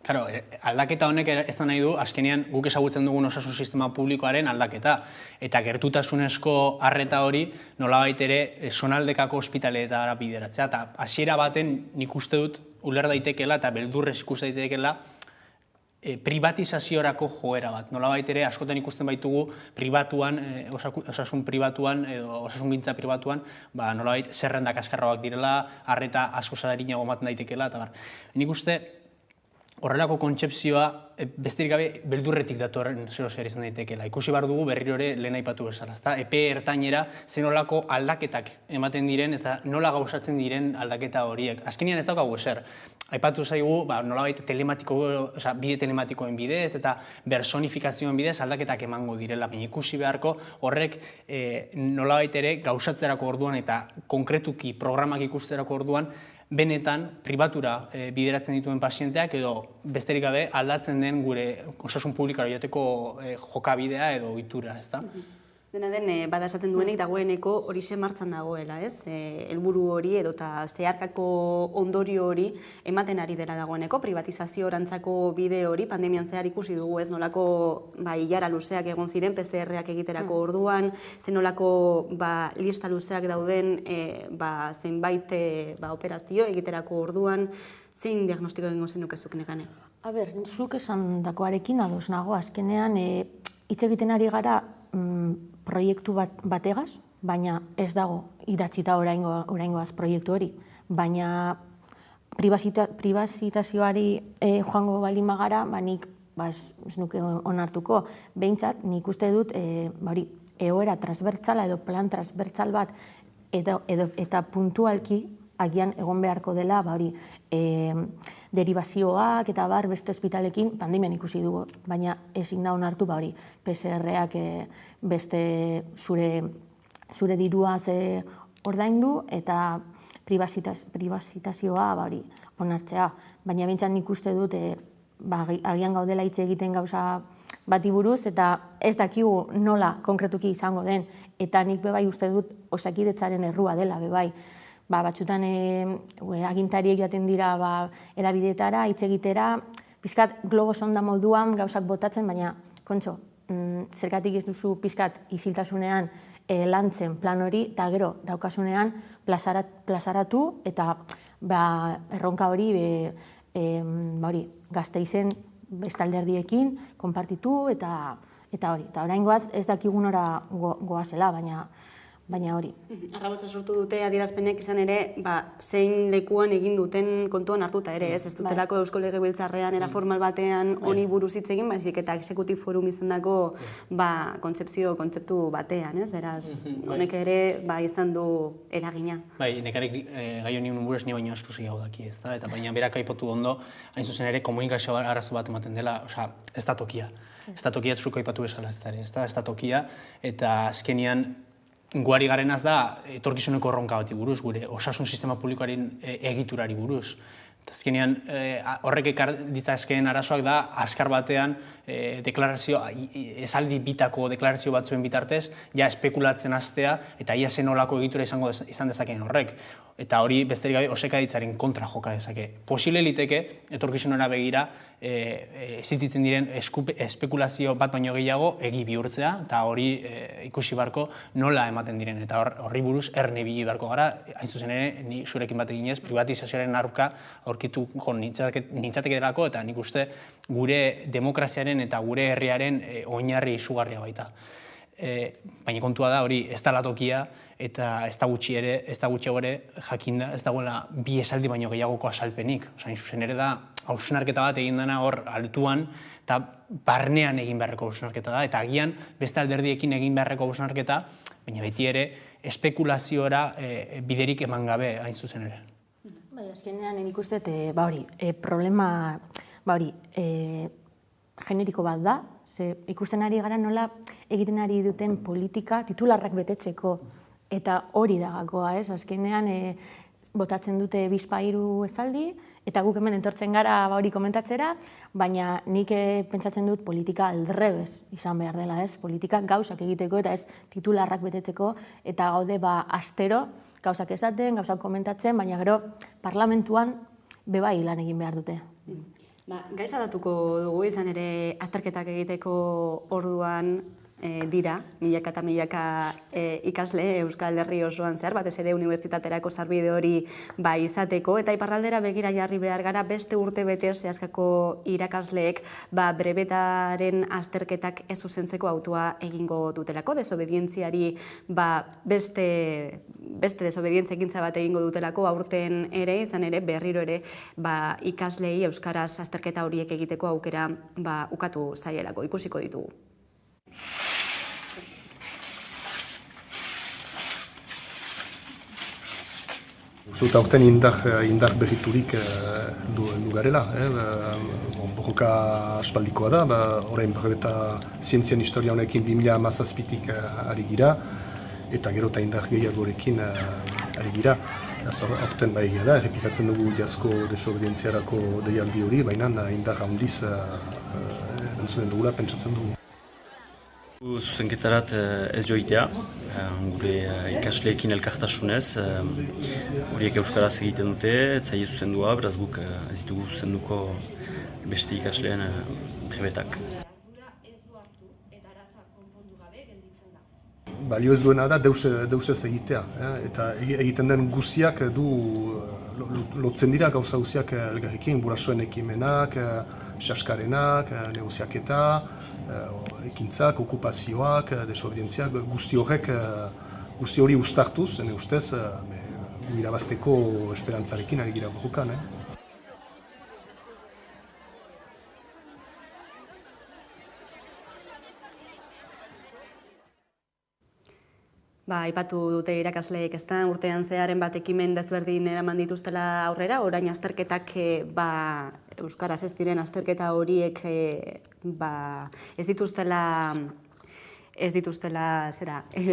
aldaketa honek ezan nahi du, azkenean guk ezagutzen dugun osasun sistema publikoaren aldaketa. Eta gertutasunezko arreta hori nolabait ere zonaldekako ospitaleetara bideratzea. Eta hasiera baten nik uste dut uler daitekela eta beldurrez ikus daitekela privatizaziorako joera bat. Nolabait ere askotan ikusten baitugu pribatuan, osasun pribatuan edo osasungintza pribatuan, nolabait zerrendak azkarroak direla, arreta asko zadarinago ematen daitekela, eta bar. Nik uste horrelako kontzepzioa besterik gabe beldurretik datorren zer izan daitekela. Ikusi behar dugu berriro ere lehen aipatu bezala. Epe ertainera zenolako aldaketak ematen diren eta nola gauzatzen diren aldaketa horiek. Azkenean ez daukagu ezer. Aipatu zaigu nolabait bide telematikoen bidez eta personifikazioen bidez aldaketak emango direla. Baina ikusi beharko horrek nolabait ere gauzatzerako orduan eta konkretuki programak ikusterako orduan benetan pribatura bideratzen dituen pazienteak edo besterik gabe aldatzen den gure osasun publikara joteko jokabidea edo ohitura, ezta? Dena den, bada esaten duenik dagoeneko horixe martzan dagoela, ez? Helburu hori edo eta zeharkako ondorio hori ematen ari dela dagoeneko, privatizazioarantzako bide hori, pandemian zehar ikusi dugu, ez? Nolako ilara luzeak egon ziren, PCR-ak egiterako orduan, zenolako lista luzeak dauden zenbait operazio egiterako orduan, zein diagnostiko egingo zenuke zuk nekane? Zuk esan dakoarekin ados nago, azkenean hitz egiten ari gara proiektu bategaz, baina ez dago idatzita oraingoaz proiektu hori. Baina pribazitazioari joango baldin bagara, nik ez nuke onartuko. Behintzat, nik uste dut egoera transbertsala edo plan transbertsal bat eta puntualki agian egon beharko dela derivazioak eta beste ospitalekin pandemian ikusi dugu, baina ezin da onartu PCR-ak beste zure diruaz ordaindu eta pribazitazioa onartzea. Baina behintzat nik uste dut agian gaudela hitz egiten gauza bati buruz eta ez dakigu nola konkretuki izango den eta nik bebai uste dut Osakidetzaren errua dela bebai. Batzutan agintariek joaten dira erabideetara, hitz egitera, pixkat globo sonda moduan gauzak botatzen, baina, kontxo, zergatik ez duzu pixkat isiltasunean lantzen plan hori, eta gero daukasunean plazaratu eta erronka hori Gasteizen beste alderdiekin konpartitu eta hori. Eta oraingoaz ez dakigunora goazela, baina hori. Arrabotsa sortu dute adierazpenek izan ere, zein lekuan egin duten kontuan hartuta ere, ez dutelako Eusko Legebiltzarrean era formal batean honi buruz hitz egin, baizik eta Executive Forum izandako kontzeptu batean, ez? Beraz, honek ere izan du eragina. Nekarek gai honi buruz ni baino asko gehiago daki, ez da? Eta baina berak aipatu ondo, hain zuzen ere komunikazio arazo bat ematen dela, ez da tokia. Ez da tokia zuko aipatu bezala, ez da tokia, eta azkenian guari garenaz da etorkizuneko erronka bati buruz, gure osasun sistema publikoaren egiturari buruz. Azkenean, horrek ekar ditzakeen arazoak da, azkar batean, deklarazio, esaldi bitako deklarazio batzuen bitartez, ja espekulatzen hastea, eta ia zen olako egitura izan dezakeen horrek. Eta hori, besterik gabe, osekaditzaren kontra joka dezake. Posible liteke, etorkizunera begira, existitzen diren espekulazio bat baino gehiago egi bihurtzea, eta hori ikusi barko nola ematen diren. Eta horri buruz erne ibili beharko gara, hain zuzen ere, ni zurekin bat eginez, privatizazioaren aurka aurkituko nintzateke delako, eta nik uste gure demokraziaren eta gure herriaren oinarri izugarria baita. Baina kontua da hori ez da tokia eta ez da gutxiago ere jakinda ez dagoela bi esaldi baino gehiagoko azalpenik. Hain zuzen ere da hausnarketa bat egin dena hor altuan eta barnean egin beharreko hausnarketa da, eta agian beste alderdiekin egin beharreko hausnarketa, baina beti ere espekulaziora biderik eman gabe hain zuzen ere. Bai, azkenean nik uste, problema generiko bat da, ikusten ari gara nola egiten ari duten politika titularrak betetzeko, eta hori da gakoa, ez? Azkenean botatzen dute bizpairu esaldi, eta guk hemen entortzen gara hori komentatzera, baina nik pentsatzen dut politika aldrebez izan behar dela, ez? Politika gauzak egiteko eta ez titularrak betetzeko, eta gaude astero gauzak esaten, gauzak komentatzen, baina gero parlamentuan bebai lan egin behar dute. Gaiza datuko dugu izan ere azterketak egiteko orduan dira, milaka eta milaka ikasle Euskal Herri osoan zehar, batez ere unibertsitaterako sarbide hori izateko, eta iparraldera begira jarri behar gara beste urte bete zehazkako irakasleek brebetaren azterketak ez zuzentzeko autua egingo dutelako, desobedientziari beste desobedientzia ekintza bat egingo dutelako aurten ere, izan ere berriro ere ikaslei euskaraz azterketa horiek egiteko aukera ukatu zaielako, ikusiko ditugu. Zut aurten indar berriturik du garela. Borroka aspaldikoa da, orain brebeta zientzian historia honekin 2017-tik ari gira, eta gero eta indar gehiagorekin ari gira. Aurten egia da, errepikatzen dugu jazko desobedientziarako deialdi hori, baina indar handiz entzunen dugula pentsatzen dugu. Zuzenketarat ez joitea, gure ikasleekin elkartasunez, horiek euskaraz egiten dute, etzaile zuzendua, beraz guk ez ditugu zuzenduko beste ikasleen brebetak. Balio ez duena da deus ez egitea, eta egiten den guziak lotzen dira gauza guziak elgarrekin, burasoen ekimenak, saskarenak, negoziaketa, ekintzak, okupazioak, desobedientziak, guzti hori uztartuz, ene ustez, irabazteko esperantzarekin ari gira borrokan. Aipatu dute irakasleek ezta urtean zearen bat ekimen desberdin eraman dituztela aurrera, orain azterketak euskaraz ez diren azterketa horiek ez dituztela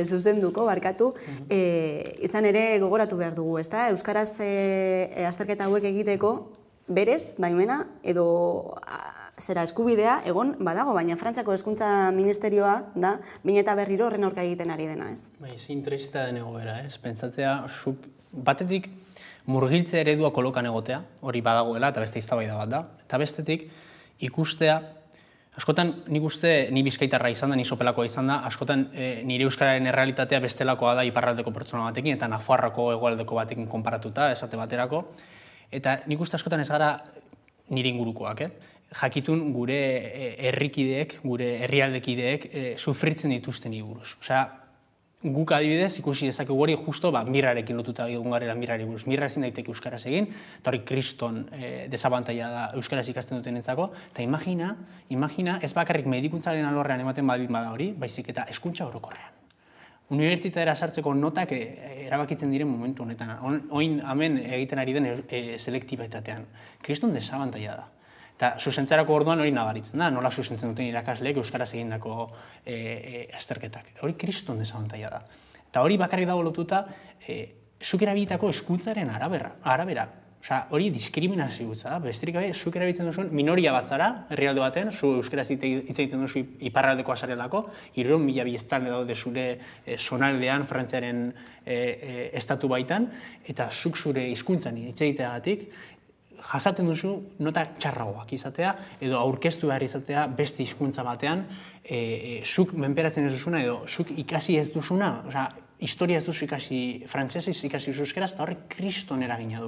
zuzenduko, barkatu. Izan ere gogoratu behar dugu, ezta? Euskaraz azterketa hauek egiteko berez, baimena, edo eskubidea egon badago, baina Frantziako Hezkuntza Ministerioa da, behin eta berriro horren aurka egiten ari dena, ez? Ezin trista den egoera, ez? Pentsatzea, batetik murgiltze eredua kolokan egotea, hori badagoela, eta beste eztabaida bat da, eta bestetik ikustea, askotan nik uste ni bizkaitarra izan da, ni sopelakoa izan da, askotan nire euskararen errealitatea bestelakoa da iparraldeko pertsona batekin, eta Nafarroako hegoaldeko batekin konparatuta, esate baterako, eta nik uste askotan ez gara nire ingurukoak, jakitun gure herrikideek, gure herrialdekideek sufritzen dituzten buruz. Osea, guk adibidez ikusi dezakegu hori justo mirrarekin lotuta egon garela mirrari buruz. Mirra ezin daiteke euskaraz egin, eta hori kriston desabantaila da euskaraz ikasten dutenentzako, eta imagina ez bakarrik medikuntzaren alorrean ematen baldin bada hori, baizik eta hezkuntza orokorrean. Unibertsitatera sartzeko notak erabakitzen diren momentu honetan. Oin hemen egiten ari den selektibitatean. Kriston desabantaila da. Eta zuzentzarako orduan hori nabaritzen da, nola zuzentzen duten irakasleek euskaraz egindako azterketak. Hori kriston desabantaila da. Eta hori bakarrik dago lotuta, zuk erabilitako hezkuntzaren arabera. Osea, hori diskriminazio gutza da, besterik gabe, zuk erabiltzen duzun minoria bat zara, herrialde baten, zu euskaraz hitz egiten duzu iparraldekoa zarelako, 300.000 biztanle daude zure zonaldean, Frantziaren estatu baitan, eta zuk zure hizkuntzan hitz egiteagatik, jasaten duzu nota txarragoak izatea, edo aurkeztu behar izatea beste hizkuntza batean, zuk menperatzen ez duzuna, edo zuk ikasi ez duzuna, osea, historia ez duzu ikasi frantsesez, ikasi duzu euskeraz, eta horrek kriston eragina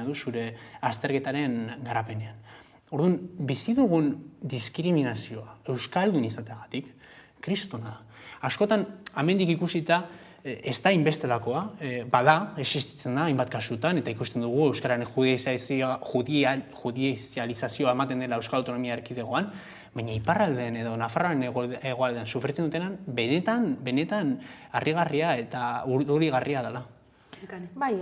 du zure azterketaren garapenean. Orduan, bizi dugun diskriminazioa euskaldun izateagatik, kristona da. Askotan, hemendik ikusita, ez da inbestelakoa, bada, existitzen da, hainbat kasutan, eta ikusten dugu euskararen judizializazioa ematen dela Euskal Autonomia Erkidegoan, baina iparraldean edo Nafarroaren hegoaldean sufritzen dutenan, benetan harrigarria eta urdurigarria dela. Bai,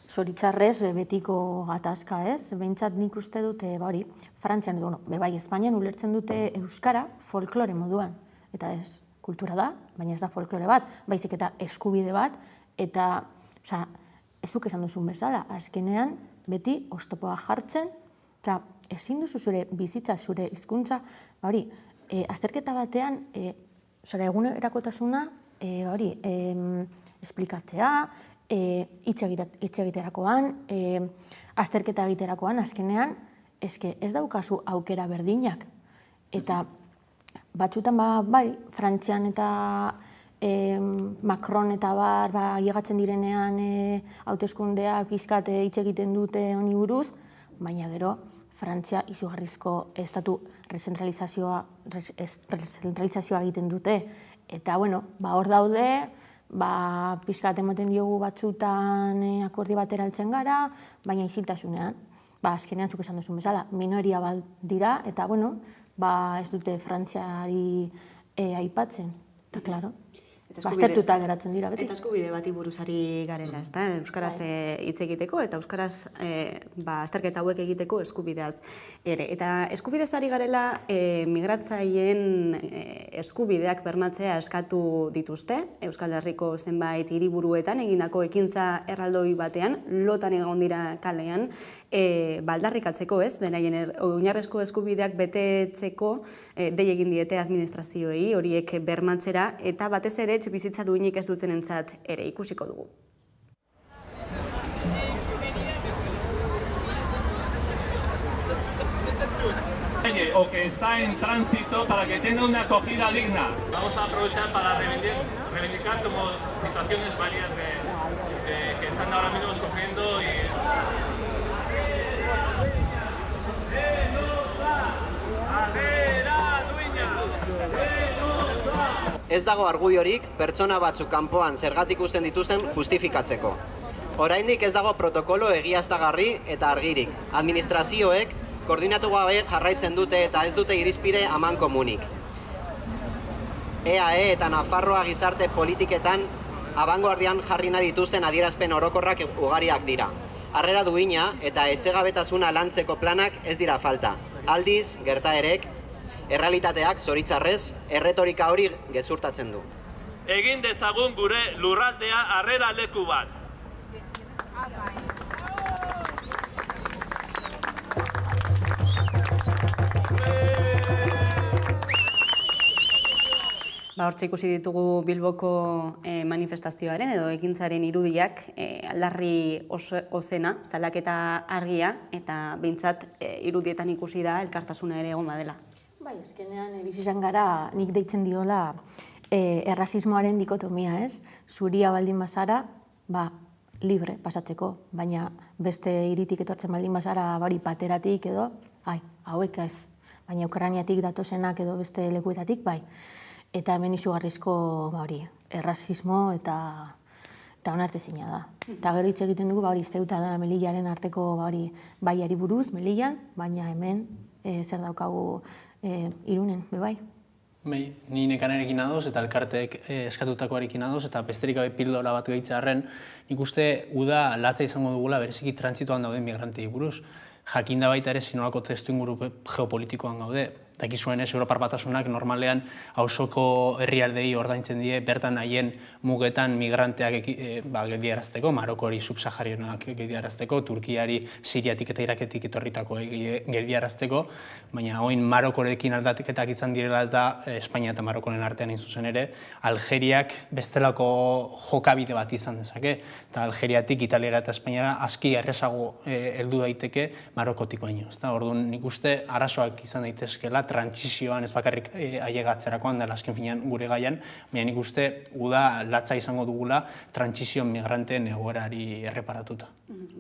zoritzarrez, betiko gatazka ez, behintzat nik uste dute, hori, Frantzian edo, bai, Espainian ulertzen dute euskara folklore moduan, eta ez, kultura da, baina ez da folklore bat, baizik eta eskubide bat, eta, osea, ez duk esan duzun bezala, azkenean, beti oztopoa jartzen, eta ezin duzu zure bizitza, zure hizkuntza, hori, azterketa batean, zara egunerakotasuna, hori, esplikatzea, hitz egiterakoan, azterketa egiterakoan, azkenean, ez daukazu aukera berdinak. Eta batzutan, bai, Frantzian eta Macron eta ailegatzen direnean hauteskundeak pixkat hitz egiten dute honi buruz, baina gero Frantzia izugarrizko estatu rezentralizazioa egiten dute. Eta, bueno, hor daude, pixkat ematen diogu batzutan akordi batera heltzen gara, baina isiltasunean, azkenean zuk esan duzun bezala, minoria bat dira, eta, bueno, ez dute Frantziari aipatzen, eta, klaro. Baztertuta geratzen dira, beti. Eta eskubide bati buruzari garela, ezta? Euskaraz hitz egiteko eta euskaraz azterketa hauek egiteko eskubideaz ere. Eta eskubidez ari garela migratzaileen eskubideak bermatzea eskatu dituzte, Euskal Herriko zenbait hiriburuetan egindako ekintza erraldoi batean, lotan egon dira kalean, aldarrikatzeko, ez? Beraien oinarrizko eskubideak betetzeko dei egin diete administrazioei horiek bermatzera, eta batez ere bizitza duinik ez dutenentzat ere ikusiko dugu. O que está en tránsito para que tenga una acogida digna. Vamos a aprovechar para reivindicar como situaciones varias que están ahora mismo sufriendo y... Ez dago argudiorik pertsona batzuk kanpoan zergatik uzten dituzten justifikatzeko. Oraindik ez dago protokolo egiaztagarri eta argirik. Administrazioek koordinatu gabe jarraitzen dute eta ez dute irizpide amankomunik. EAE eta Nafarroa gizarte politiketan abangoardian jarri nahi dituzten adierazpen orokorrak ugariak dira. Harrera duina eta etxegabetasuna lantzeko planak ez dira falta. Aldiz, gertaerek, errealitateak zoritzarrez, erretorika hori gezurtatzen du. Egin dezagun gure lurraldea harrera leku bat. Hortxe ikusi ditugu Bilboko manifestazioaren edo ekintzaren irudiak, aldarri ozena, zalaketa argia, eta behintzat irudietan ikusi da elkartasuna ere egon badela. Bai, azkenean bizizan gara nik deitzen diola errasismoaren dikotomia, ez? Zuria baldin bazara, libre pasatzeko, baina beste hiritik etortzen baldin bazara pateratik edo, hauek ez, baina Ukrainiatik datozenak edo beste lekuetatik, bai. Eta hemen izugarrizko errasismo eta onartezina da. Eta gero hitz egiten dugu, Zeuta da Melillaren arteko baiari buruz, Melillan, baina hemen zer daukagu Irunen, bai. Ni nekanarekin adoz eta elkartek eskatutakoarekin adoz eta besterik gabe pildora bat gehitzearren, nik uste uda latza izango dugula bereziki trantzitoan dauden migrantei buruz. Jakinda baita ere zinolako testu inguru geopolitikoan gaude. dakizuen ez, Europar Batasunak normalean auzoko herrialdei ordaintzen die bertan haien mugetan migranteak geldiarazteko, Marokori subsaharionak geldiarazteko, Turkiari Siriatik eta Iraketik etorritako geldiarazteko, baina oin Marokorekin aldaketak izan direla eta Espainia eta Marokoren artean zuzen ere, Algeriak bestelako jokabide bat izan dezake, eta Algeriatik Italiara eta Espainiara aski errezago heldu daiteke Marokotik baino. Orduan nik uste arazoak izan daitezkela trantsizioan ez bakarrik ailegatzerakoan dela azken finean gure gaian, baina nik uste uda latza izango dugula trantsizio migranteen egoerari erreparatuta.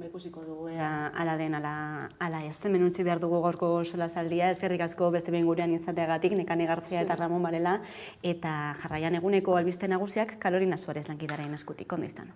Ikusiko dugu ala den ala ez. Hemen utzi behar dugu gaurko solazaldia, eskerrik asko beste behin gurean izateagatik, Nekane Gartzia eta Ramon Varela, eta jarraian eguneko albiste nagusiak Carolina Suarez lankidaren eskutik. Ondo izan.